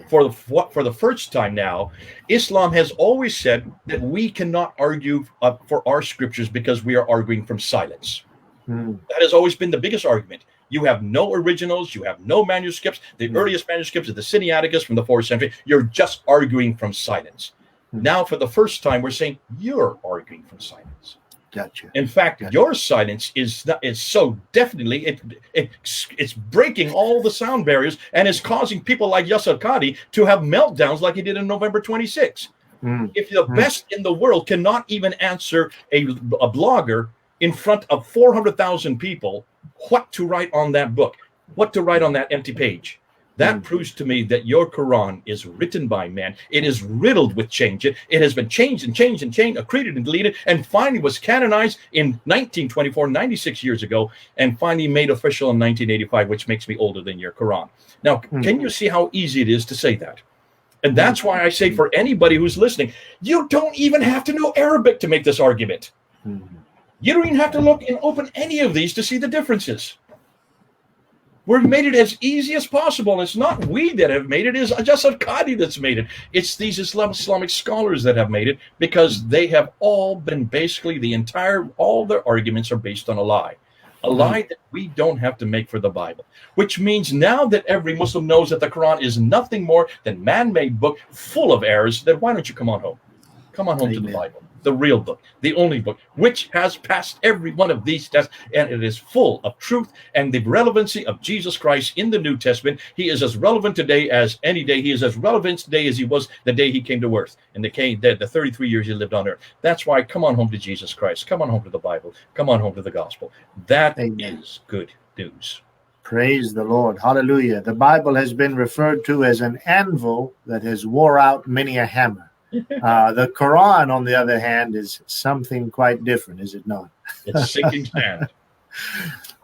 For the first time now, Islam has always said that we cannot argue for our scriptures because we are arguing from silence. That has always been the biggest argument. You have no originals. You have no manuscripts. The earliest manuscripts are the Sinaiticus from the 4th century. You're just arguing from silence. Now, for the first time, we're saying you're arguing from silence. Gotcha. In fact, your silence is so definitely it's breaking all the sound barriers and is causing people like Yasser Qadi to have meltdowns like he did on November 26. If the best in the world cannot even answer a blogger in front of 400,000 people, what to write on that book, what to write on that empty page. That proves to me that your Quran is written by man. It is riddled with change. It has been changed and changed and changed, accreted and deleted, and finally was canonized in 1924, 96 years ago, and finally made official in 1985, which makes me older than your Quran. Now, can you see how easy it is to say that? And that's why I say for anybody who's listening, you don't even have to know Arabic to make this argument. You don't even have to look and open any of these to see the differences. We've made it as easy as possible. It's not we that have made it. It's Yasser Qadi that's made it. It's these Islamic scholars that have made it because they have all been basically all their arguments are based on a lie. A lie that we don't have to make for the Bible. Which means now that every Muslim knows that the Quran is nothing more than man-made book full of errors, then why don't you come on home? Come on home to the Bible. The real book, the only book, which has passed every one of these tests, and it is full of truth and the relevancy of Jesus Christ in the New Testament. He is as relevant today as any day. He is as relevant today as he was the day he came to earth, and the 33 years he lived on earth. That's why come on home to Jesus Christ. Come on home to the Bible. Come on home to the gospel. That is good news. Praise the Lord. Hallelujah. The Bible has been referred to as an anvil that has wore out many a hammer. The Quran, on the other hand, is something quite different, is it not? It's sinking sand.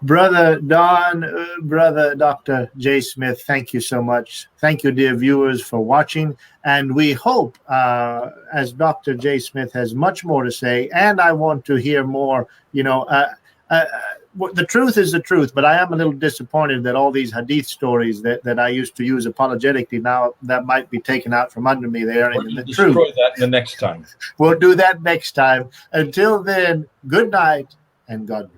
Brother Don, Brother Dr. J. Smith, thank you so much. Thank you, dear viewers, for watching. And we hope, as Dr. J. Smith has much more to say, and I want to hear more, the truth is the truth, but I am a little disappointed that all these hadith stories that I used to use apologetically, now that might be taken out from under me there. We'll destroy that the next time. We'll do that next time. Until then, good night and God bless.